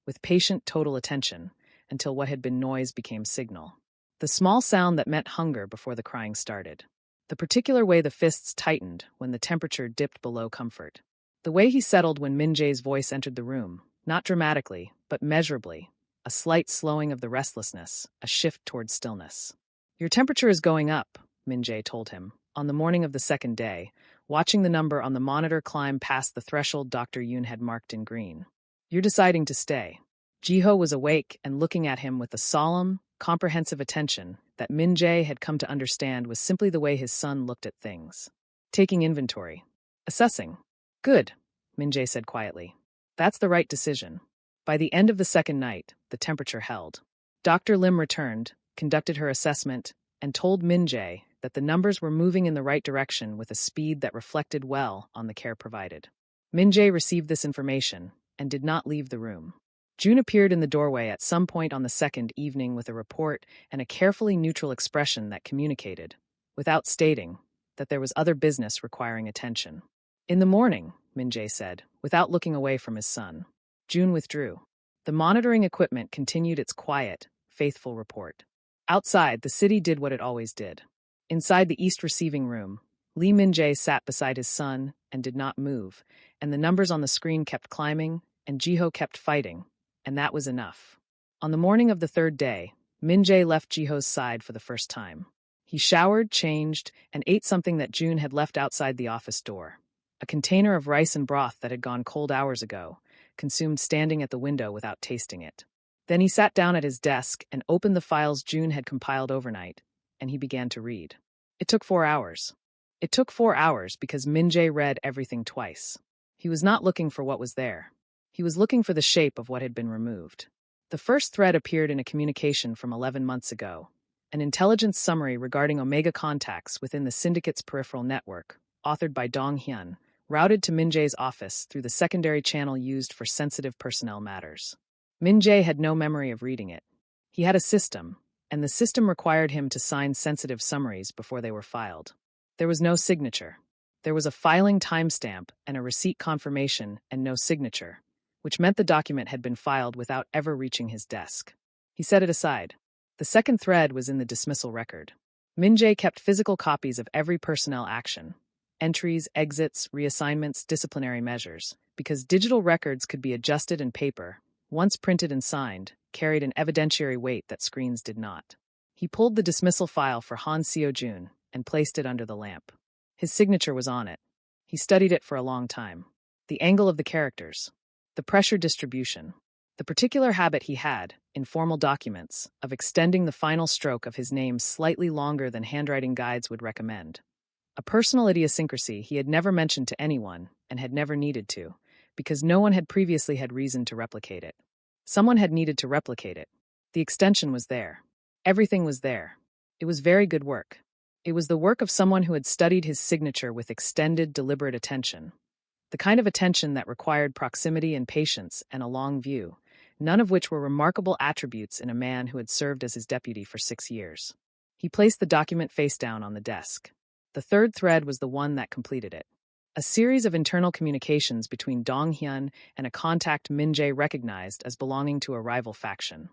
Speaker 1: with patient, total attention, until what had been noise became signal. The small sound that meant hunger before the crying started. The particular way the fists tightened when the temperature dipped below comfort. The way he settled when Min-jae's voice entered the room, not dramatically, but measurably, a slight slowing of the restlessness, a shift towards stillness. "Your temperature is going up," Min-jae told him, on the morning of the second day, watching the number on the monitor climb past the threshold Dr. Yoon had marked in green. "You're deciding to stay." Jiho was awake and looking at him with a solemn, comprehensive attention that Min-jae had come to understand was simply the way his son looked at things. "Taking inventory. Assessing." "Good," Min-jae said quietly. "That's the right decision." By the end of the second night, the temperature held. Dr. Lim returned, conducted her assessment, and told Min-jae that the numbers were moving in the right direction with a speed that reflected well on the care provided. Min-jae received this information and did not leave the room. June appeared in the doorway at some point on the second evening with a report and a carefully neutral expression that communicated, without stating, that there was other business requiring attention. "In the morning," Min-jae said, without looking away from his son. June withdrew. The monitoring equipment continued its quiet, faithful report. Outside, the city did what it always did. Inside the East receiving room, Lee Min-jae sat beside his son and did not move, and the numbers on the screen kept climbing, and Jiho kept fighting, and that was enough. On the morning of the third day, Min-jae left Jiho's side for the first time. He showered, changed, and ate something that June had left outside the office door. A container of rice and broth that had gone cold hours ago, consumed standing at the window without tasting it. Then he sat down at his desk and opened the files June had compiled overnight, and he began to read. It took 4 hours. It took 4 hours because Min-jae read everything twice. He was not looking for what was there. He was looking for the shape of what had been removed. The first thread appeared in a communication from 11 months ago, an intelligence summary regarding Omega contacts within the syndicate's peripheral network, authored by Dong Hyun, routed to Min-jae's office through the secondary channel used for sensitive personnel matters. Min-jae had no memory of reading it. He had a system, and the system required him to sign sensitive summaries before they were filed. There was no signature. There was a filing timestamp and a receipt confirmation and no signature, which meant the document had been filed without ever reaching his desk. He set it aside. The second thread was in the dismissal record. Min-jae kept physical copies of every personnel action, entries, exits, reassignments, disciplinary measures, because digital records could be adjusted and paper, once printed and signed, carried an evidentiary weight that screens did not. He pulled the dismissal file for Han Seo-jun and placed it under the lamp. His signature was on it. He studied it for a long time. The angle of the characters, the pressure distribution, the particular habit he had, in formal documents, of extending the final stroke of his name slightly longer than handwriting guides would recommend. A personal idiosyncrasy he had never mentioned to anyone and had never needed to, because no one had previously had reason to replicate it. Someone had needed to replicate it. The extension was there. Everything was there. It was very good work. It was the work of someone who had studied his signature with extended, deliberate attention. The kind of attention that required proximity and patience and a long view, none of which were remarkable attributes in a man who had served as his deputy for 6 years. He placed the document face down on the desk. The third thread was the one that completed it. A series of internal communications between Dong Hyun and a contact Min-jae recognized as belonging to a rival faction.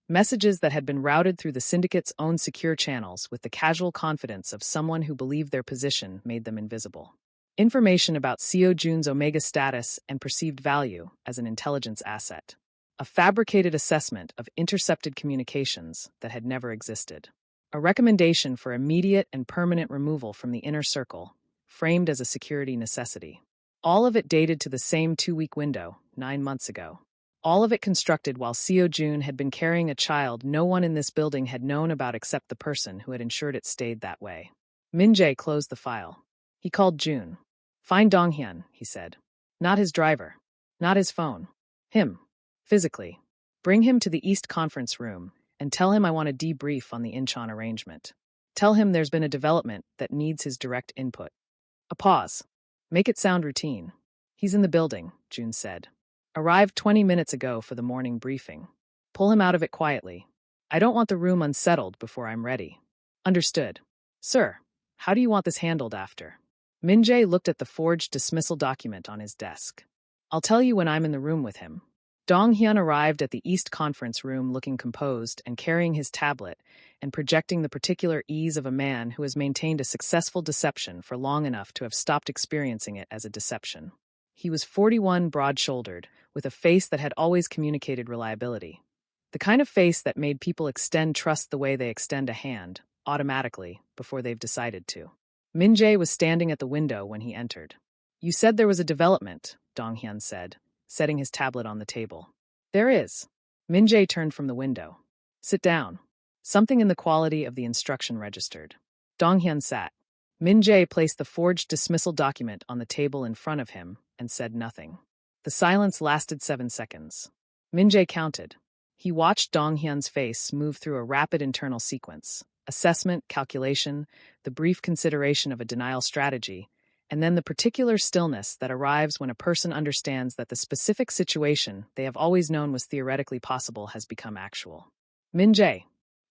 Speaker 1: Messages that had been routed through the syndicate's own secure channels with the casual confidence of someone who believed their position made them invisible. Information about Seo-jun's Omega status and perceived value as an intelligence asset. A fabricated assessment of intercepted communications that had never existed. A recommendation for immediate and permanent removal from the inner circle, framed as a security necessity. All of it dated to the same 2-week window, 9 months ago. All of it constructed while Seo-jun had been carrying a child no one in this building had known about except the person who had ensured it stayed that way. Min-jae closed the file. He called June. "Find Dong Hyun," he said. "Not his driver. Not his phone. Him. Physically. Bring him to the East Conference Room and tell him I want a debrief on the Incheon arrangement. Tell him there's been a development that needs his direct input." A pause. "Make it sound routine." "He's in the building," June said. "Arrived 20 minutes ago for the morning briefing. Pull him out of it quietly. I don't want the room unsettled before I'm ready." "Understood." "Sir, how do you want this handled after?" Min-jae looked at the forged dismissal document on his desk. "I'll tell you when I'm in the room with him." Dong Hyun arrived at the East Conference Room looking composed and carrying his tablet and projecting the particular ease of a man who has maintained a successful deception for long enough to have stopped experiencing it as a deception. He was 41, broad-shouldered, with a face that had always communicated reliability. The kind of face that made people extend trust the way they extend a hand, automatically, before they've decided to. Min-jae was standing at the window when he entered. You said there was a development, Dong-hyun said, setting his tablet on the table. There is. Min-jae turned from the window. Sit down. Something in the quality of the instruction registered. Dong-hyun sat. Min-jae placed the forged dismissal document on the table in front of him and said nothing. The silence lasted 7 seconds. Min-jae counted. He watched Dong-hyun's face move through a rapid internal sequence: assessment, calculation, the brief consideration of a denial strategy, and then the particular stillness that arrives when a person understands that the specific situation they have always known was theoretically possible has become actual. Min-jae,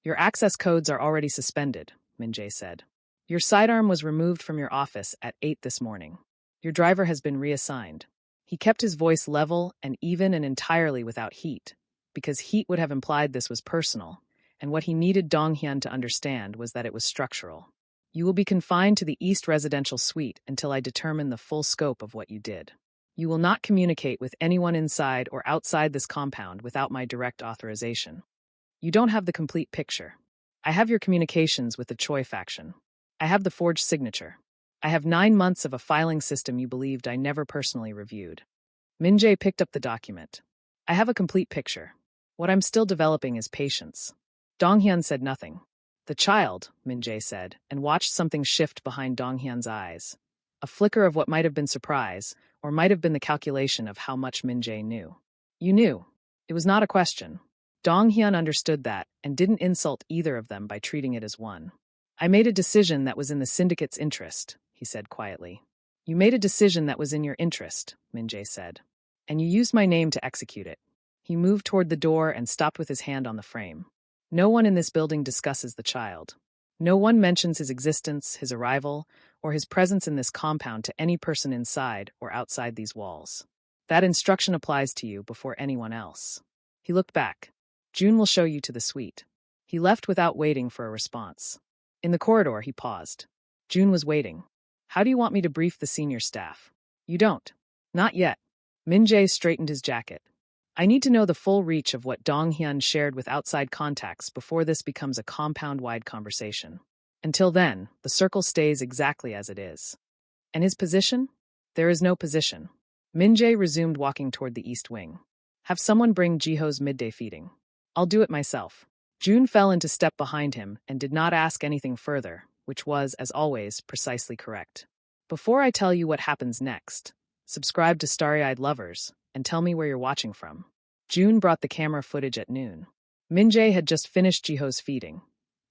Speaker 1: your access codes are already suspended, Min-jae said. Your sidearm was removed from your office at 8 this morning. Your driver has been reassigned. He kept his voice level and even and entirely without heat, because heat would have implied this was personal, and what he needed Dong-hyun to understand was that it was structural. You will be confined to the East Residential Suite until I determine the full scope of what you did. You will not communicate with anyone inside or outside this compound without my direct authorization. You don't have the complete picture. I have your communications with the Choi faction. I have the forged signature. I have 9 months of a filing system you believed I never personally reviewed. Min-jae picked up the document. I have a complete picture. What I'm still developing is patience. Dong-hyun said nothing. The child, Min-jae said, and watched something shift behind Dong-hyun's eyes. A flicker of what might have been surprise, or might have been the calculation of how much Min-jae knew. You knew. It was not a question. Dong-hyun understood that, and didn't insult either of them by treating it as one. I made a decision that was in the syndicate's interest, he said quietly. You made a decision that was in your interest, Min-jae said. And you used my name to execute it. He moved toward the door and stopped with his hand on the frame. No one in this building discusses the child. No one mentions his existence, his arrival, or his presence in this compound to any person inside or outside these walls. That instruction applies to you before anyone else. He looked back. June will show you to the suite. He left without waiting for a response. In the corridor, he paused. June was waiting. How do you want me to brief the senior staff? You don't. Not yet. Min-jae straightened his jacket. I need to know the full reach of what Dong-hyun shared with outside contacts before this becomes a compound-wide conversation. Until then, the circle stays exactly as it is. And his position? There is no position. Min-jae resumed walking toward the east wing. Have someone bring Jiho's midday feeding. I'll do it myself. June fell into step behind him and did not ask anything further, which was, as always, precisely correct. Before I tell you what happens next, subscribe to Starry-Eyed Lovers and tell me where you're watching from. June brought the camera footage at noon. Min-jae had just finished Jiho's feeding,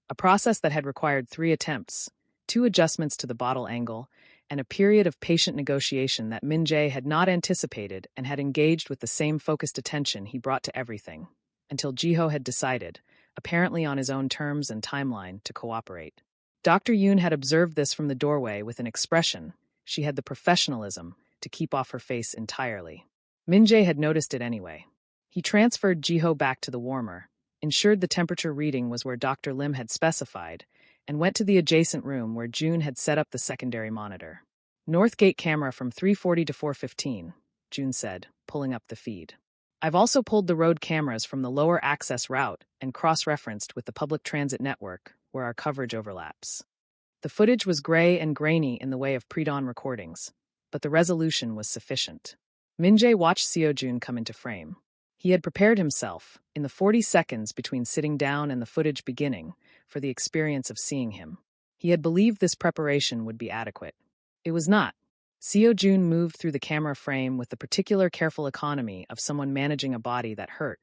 Speaker 1: a process that had required 3 attempts, 2 adjustments to the bottle angle, and a period of patient negotiation that Min-jae had not anticipated and had engaged with the same focused attention he brought to everything, until Jiho had decided, apparently on his own terms and timeline, to cooperate. Dr. Yoon had observed this from the doorway with an expression. She had the professionalism to keep off her face entirely. Min-jae had noticed it anyway. He transferred Jiho back to the warmer, ensured the temperature reading was where Dr. Lim had specified, and went to the adjacent room where June had set up the secondary monitor. North gate camera from 340 to 415, June said, pulling up the feed. I've also pulled the road cameras from the lower access route and cross-referenced with the public transit network, where our coverage overlaps. The footage was gray and grainy in the way of pre-dawn recordings, but the resolution was sufficient. Min-jae watched Seo-jun come into frame. He had prepared himself, in the 40 seconds between sitting down and the footage beginning, for the experience of seeing him. He had believed this preparation would be adequate. It was not. Seo-jun moved through the camera frame with the particular careful economy of someone managing a body that hurt.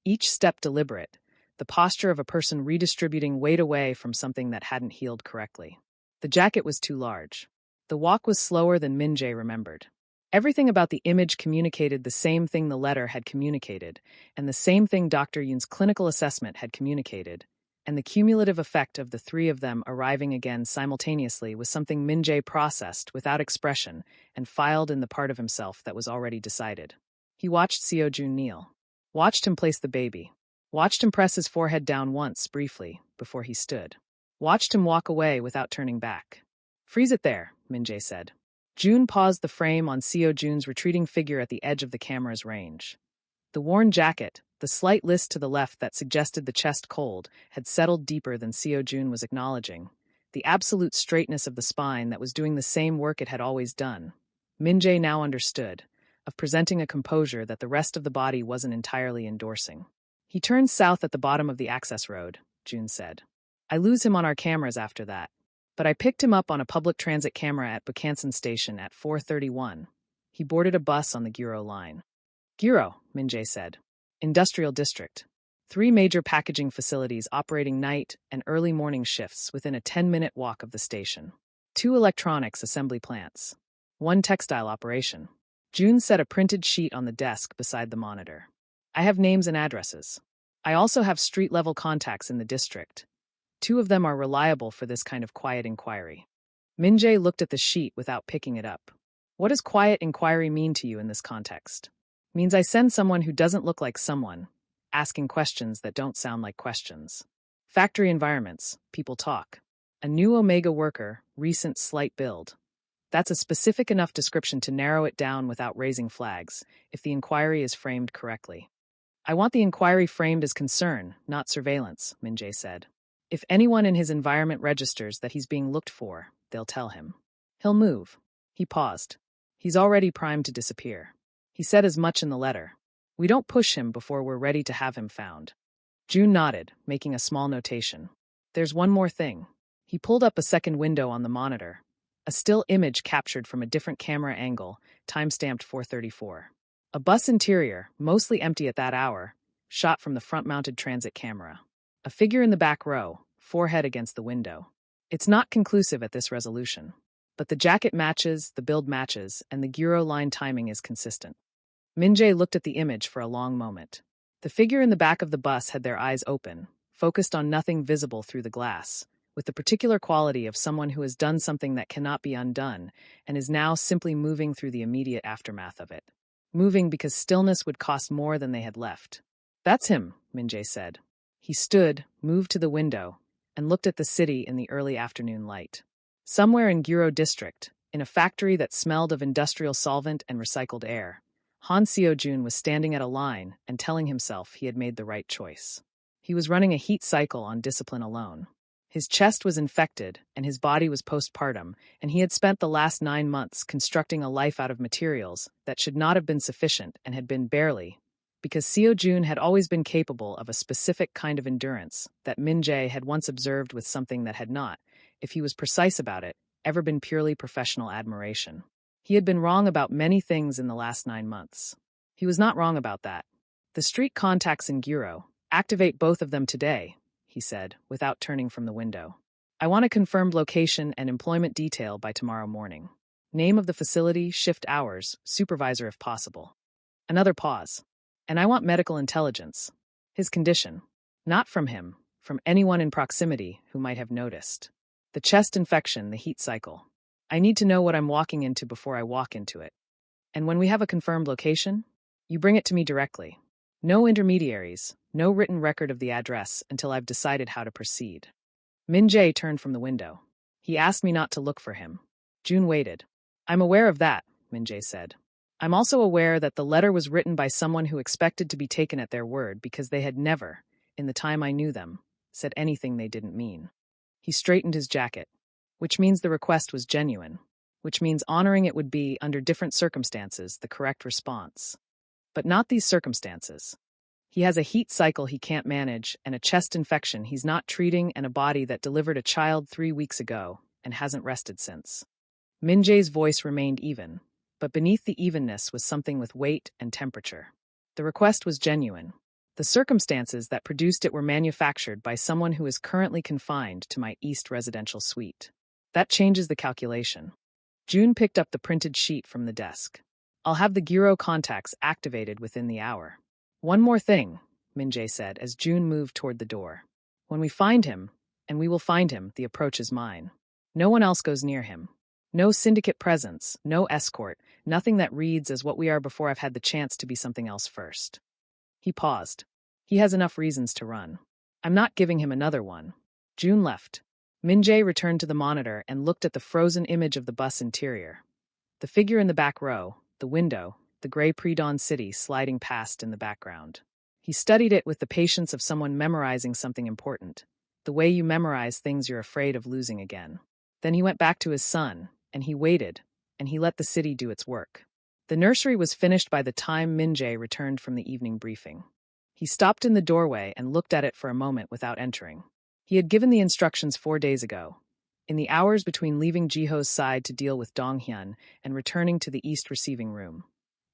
Speaker 1: Each step deliberate, the posture of a person redistributing weight away from something that hadn't healed correctly. The jacket was too large. The walk was slower than Min-jae remembered. Everything about the image communicated the same thing the letter had communicated, and the same thing Dr. Yoon's clinical assessment had communicated, and the cumulative effect of the 3 of them arriving again simultaneously was something Min-jae processed without expression and filed in the part of himself that was already decided. He watched Seo-jun kneel, watched him place the baby, watched him press his forehead down once, briefly, before he stood, watched him walk away without turning back. Freeze it there, Min-jae said. June paused the frame on Seo-jun's retreating figure at the edge of the camera's range. The worn jacket, the slight list to the left that suggested the chest cold, had settled deeper than Seo-jun was acknowledging, the absolute straightness of the spine that was doing the same work it had always done. Min-jae now understood, of presenting a composure that the rest of the body wasn't entirely endorsing. He turned south at the bottom of the access road, June said. I lose him on our cameras after that. But I picked him up on a public transit camera at Bukhansan Station at 4:31. He boarded a bus on the Guro line. Guro, Min-jae said. Industrial district. 3 major packaging facilities operating night and early morning shifts within a 10-minute walk of the station. 2 electronics assembly plants. 1 textile operation. June set a printed sheet on the desk beside the monitor. I have names and addresses. I also have street-level contacts in the district. 2 of them are reliable for this kind of quiet inquiry. Min-jae looked at the sheet without picking it up. What does quiet inquiry mean to you in this context? Means I send someone who doesn't look like someone, asking questions that don't sound like questions. Factory environments, people talk. A new Omega worker, recent slight build. That's a specific enough description to narrow it down without raising flags, if the inquiry is framed correctly. I want the inquiry framed as concern, not surveillance, Min-jae said. If anyone in his environment registers that he's being looked for, they'll tell him. He'll move. He paused. He's already primed to disappear. He said as much in the letter. We don't push him before we're ready to have him found. June nodded, making a small notation. There's one more thing. He pulled up a second window on the monitor. A still image captured from a different camera angle, time-stamped 4:34. A bus interior, mostly empty at that hour, shot from the front-mounted transit camera. A figure in the back row, forehead against the window. It's not conclusive at this resolution. But the jacket matches, the build matches, and the Guro line timing is consistent. Min-jae looked at the image for a long moment. The figure in the back of the bus had their eyes open, focused on nothing visible through the glass, with the particular quality of someone who has done something that cannot be undone, and is now simply moving through the immediate aftermath of it. Moving because stillness would cost more than they had left. That's him, Min-jae said. He stood, moved to the window, and looked at the city in the early afternoon light. Somewhere in Guro district, in a factory that smelled of industrial solvent and recycled air, Han Seo-jun was standing at a line and telling himself he had made the right choice. He was running a heat cycle on discipline alone. His chest was infected, and his body was postpartum, and he had spent the last 9 months constructing a life out of materials that should not have been sufficient and had been barely, because Seo-jun had always been capable of a specific kind of endurance that Min-jae had once observed with something that had not, if he was precise about it, ever been purely professional admiration. He had been wrong about many things in the last 9 months. He was not wrong about that. The street contacts in Guro, activate both of them today, he said, without turning from the window. I want a confirmed location and employment detail by tomorrow morning. Name of the facility, shift hours, supervisor if possible. Another pause. And I want medical intelligence. His condition. Not from him, from anyone in proximity who might have noticed. The chest infection, the heat cycle. I need to know what I'm walking into before I walk into it. And when we have a confirmed location, you bring it to me directly. No intermediaries, no written record of the address until I've decided how to proceed. Min-jae turned from the window. He asked me not to look for him. June waited. I'm aware of that, Min-jae said. I'm also aware that the letter was written by someone who expected to be taken at their word because they had never, in the time I knew them, said anything they didn't mean. He straightened his jacket. Which means the request was genuine, which means honoring it would be, under different circumstances, the correct response. But not these circumstances. He has a heat cycle he can't manage, and a chest infection he's not treating, and a body that delivered a child 3 weeks ago and hasn't rested since. Min-jae's voice remained even, but beneath the evenness was something with weight and temperature. The request was genuine. The circumstances that produced it were manufactured by someone who is currently confined to my East residential suite. That changes the calculation. June picked up the printed sheet from the desk. I'll have the Guro contacts activated within the hour. One more thing, Min-jae said as June moved toward the door. When we find him, and we will find him, the approach is mine. No one else goes near him. No syndicate presence, no escort, nothing that reads as what we are before I've had the chance to be something else first. He paused. He has enough reasons to run. I'm not giving him another one. June left. Min-jae returned to the monitor and looked at the frozen image of the bus interior. The figure in the back row, the window, the gray pre-dawn city sliding past in the background. He studied it with the patience of someone memorizing something important, the way you memorize things you're afraid of losing again. Then he went back to his son, and he waited, and he let the city do its work. The nursery was finished by the time Min-jae returned from the evening briefing. He stopped in the doorway and looked at it for a moment without entering. He had given the instructions 4 days ago. In the hours between leaving Jiho's side to deal with Dong-hyun and returning to the East receiving room.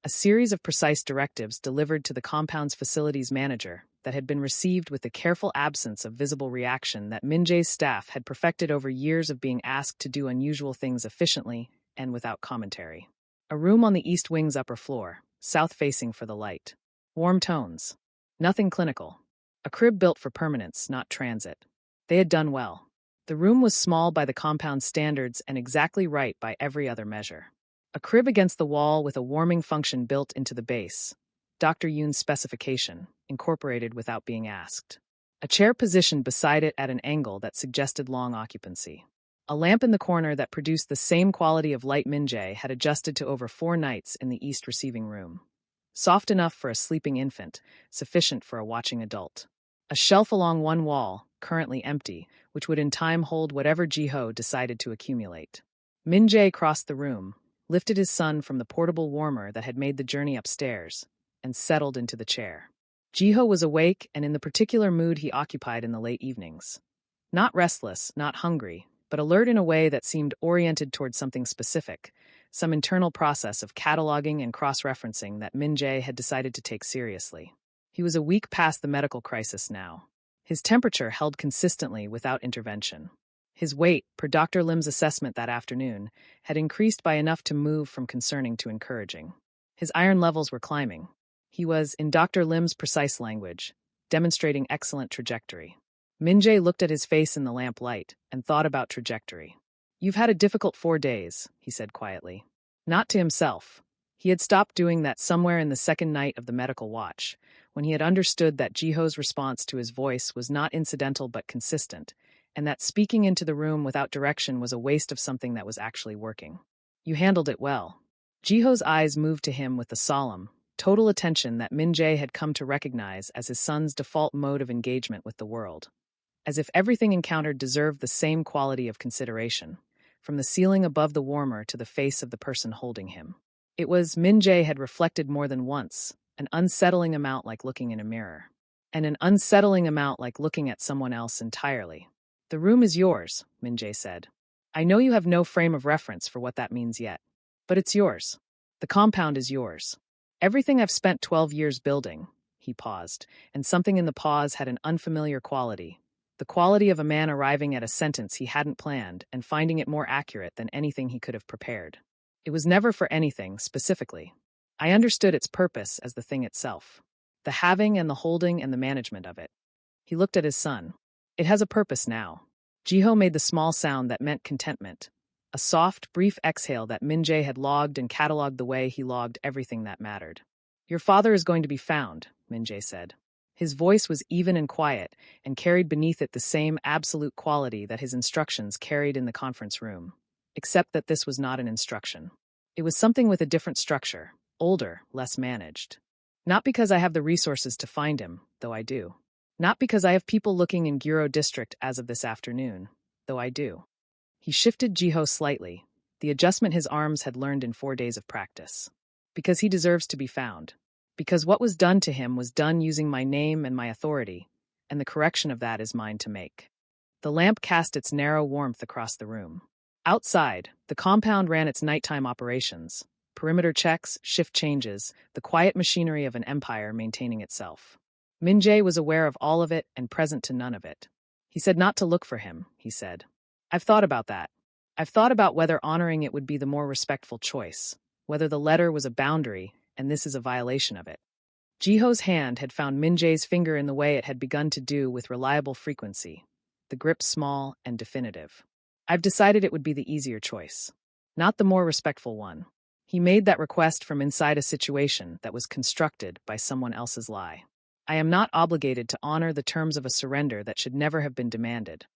Speaker 1: A series of precise directives delivered to the compound's facilities manager that had been received with the careful absence of visible reaction that Min-jae's staff had perfected over years of being asked to do unusual things efficiently and without commentary. A room on the east wing's upper floor, south-facing for the light. Warm tones. Nothing clinical. A crib built for permanence, not transit. They had done well. The room was small by the compound's standards and exactly right by every other measure. A crib against the wall with a warming function built into the base. Dr. Yoon's specification, incorporated without being asked. A chair positioned beside it at an angle that suggested long occupancy. A lamp in the corner that produced the same quality of light Min-jae had adjusted to over 4 nights in the East receiving room. Soft enough for a sleeping infant, sufficient for a watching adult. A shelf along one wall, currently empty, which would in time hold whatever Jiho decided to accumulate. Min-jae crossed the room, lifted his son from the portable warmer that had made the journey upstairs, and settled into the chair. Jiho was awake and in the particular mood he occupied in the late evenings. Not restless, not hungry, but alert in a way that seemed oriented toward something specific, some internal process of cataloging and cross-referencing that Min-jae had decided to take seriously. He was a week past the medical crisis now. His temperature held consistently without intervention. His weight, per Dr. Lim's assessment that afternoon, had increased by enough to move from concerning to encouraging. His iron levels were climbing. He was, in Dr. Lim's precise language, demonstrating excellent trajectory. Min-jae looked at his face in the lamp light and thought about trajectory. "You've had a difficult 4 days," he said quietly. Not to himself. He had stopped doing that somewhere in the second night of the medical watch, when he had understood that Jiho's response to his voice was not incidental but consistent, and that speaking into the room without direction was a waste of something that was actually working. "You handled it well." Jiho's eyes moved to him with the solemn, total attention that Min-jae had come to recognize as his son's default mode of engagement with the world. As if everything encountered deserved the same quality of consideration, from the ceiling above the warmer to the face of the person holding him. It was, Min-jae had reflected more than once, an unsettling amount like looking in a mirror. And an unsettling amount like looking at someone else entirely. "The room is yours," Min-jae said. "I know you have no frame of reference for what that means yet. But it's yours. The compound is yours. Everything I've spent 12 years building." He paused, and something in the pause had an unfamiliar quality. The quality of a man arriving at a sentence he hadn't planned and finding it more accurate than anything he could have prepared. It was never for anything, specifically. I understood its purpose as the thing itself. The having and the holding and the management of it. He looked at his son. "It has a purpose now." Jiho made the small sound that meant contentment. A soft, brief exhale that Min-jae had logged and catalogued the way he logged everything that mattered. "Your father is going to be found," Min-jae said. His voice was even and quiet, and carried beneath it the same absolute quality that his instructions carried in the conference room. Except that this was not an instruction. It was something with a different structure, older, less managed. Not because I have the resources to find him, though I do. Not because I have people looking in Guro District as of this afternoon, though I do. He shifted Jiho slightly, the adjustment his arms had learned in 4 days of practice. Because he deserves to be found. Because what was done to him was done using my name and my authority, and the correction of that is mine to make. The lamp cast its narrow warmth across the room. Outside, the compound ran its nighttime operations, perimeter checks, shift changes, the quiet machinery of an empire maintaining itself. Min-jae was aware of all of it and present to none of it. He said not to look for him, he said. "I've thought about that. I've thought about whether honoring it would be the more respectful choice, whether the letter was a boundary, and this is a violation of it." Jiho's hand had found Min-jae's finger in the way it had begun to do with reliable frequency, the grip small and definitive. "I've decided it would be the easier choice, not the more respectful one." He made that request from inside a situation that was constructed by someone else's lie. "I am not obligated to honor the terms of a surrender that should never have been demanded."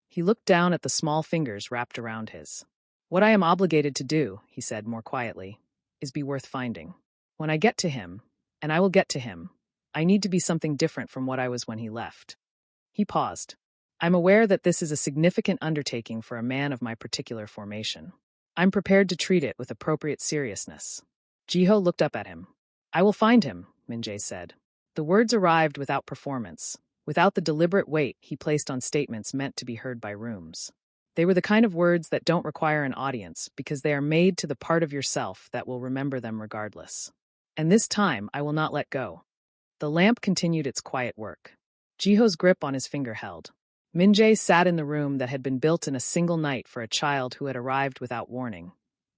Speaker 1: He looked down at the small fingers wrapped around his. "What I am obligated to do," he said more quietly, "is be worth finding. When I get to him, and I will get to him, I need to be something different from what I was when he left." He paused. I'm aware that this is a significant undertaking for a man of my particular formation. I'm prepared to treat it with appropriate seriousness. Jiho looked up at him. I will find him, Min-jae said. The words arrived without performance, without the deliberate weight he placed on statements meant to be heard by rooms. They were the kind of words that don't require an audience because they are made to the part of yourself that will remember them regardless. And this time, I will not let go. The lamp continued its quiet work. Jiho's grip on his finger held. Min-jae sat in the room that had been built in a single night for a child who had arrived without warning,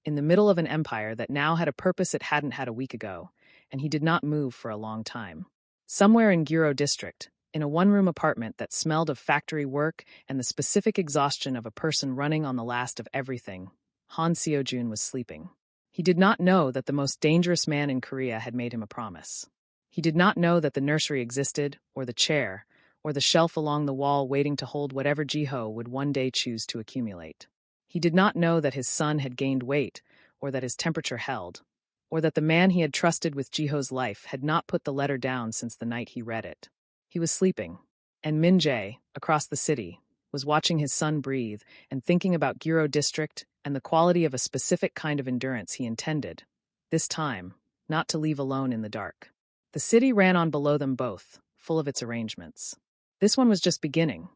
Speaker 1: in the middle of an empire that now had a purpose it hadn't had a week ago, and he did not move for a long time. Somewhere in Guro district, in a one-room apartment that smelled of factory work and the specific exhaustion of a person running on the last of everything, Han Seo-jun was sleeping. He did not know that the most dangerous man in Korea had made him a promise. He did not know that the nursery existed, or the chair, or the shelf along the wall waiting to hold whatever Jiho would one day choose to accumulate. He did not know that his son had gained weight, or that his temperature held, or that the man he had trusted with Jiho's life had not put the letter down since the night he read it. He was sleeping, and Min-jae, across the city, was watching his son breathe and thinking about Guro district and the quality of a specific kind of endurance he intended, this time, not to leave alone in the dark. The city ran on below them both, full of its arrangements. This one was just beginning.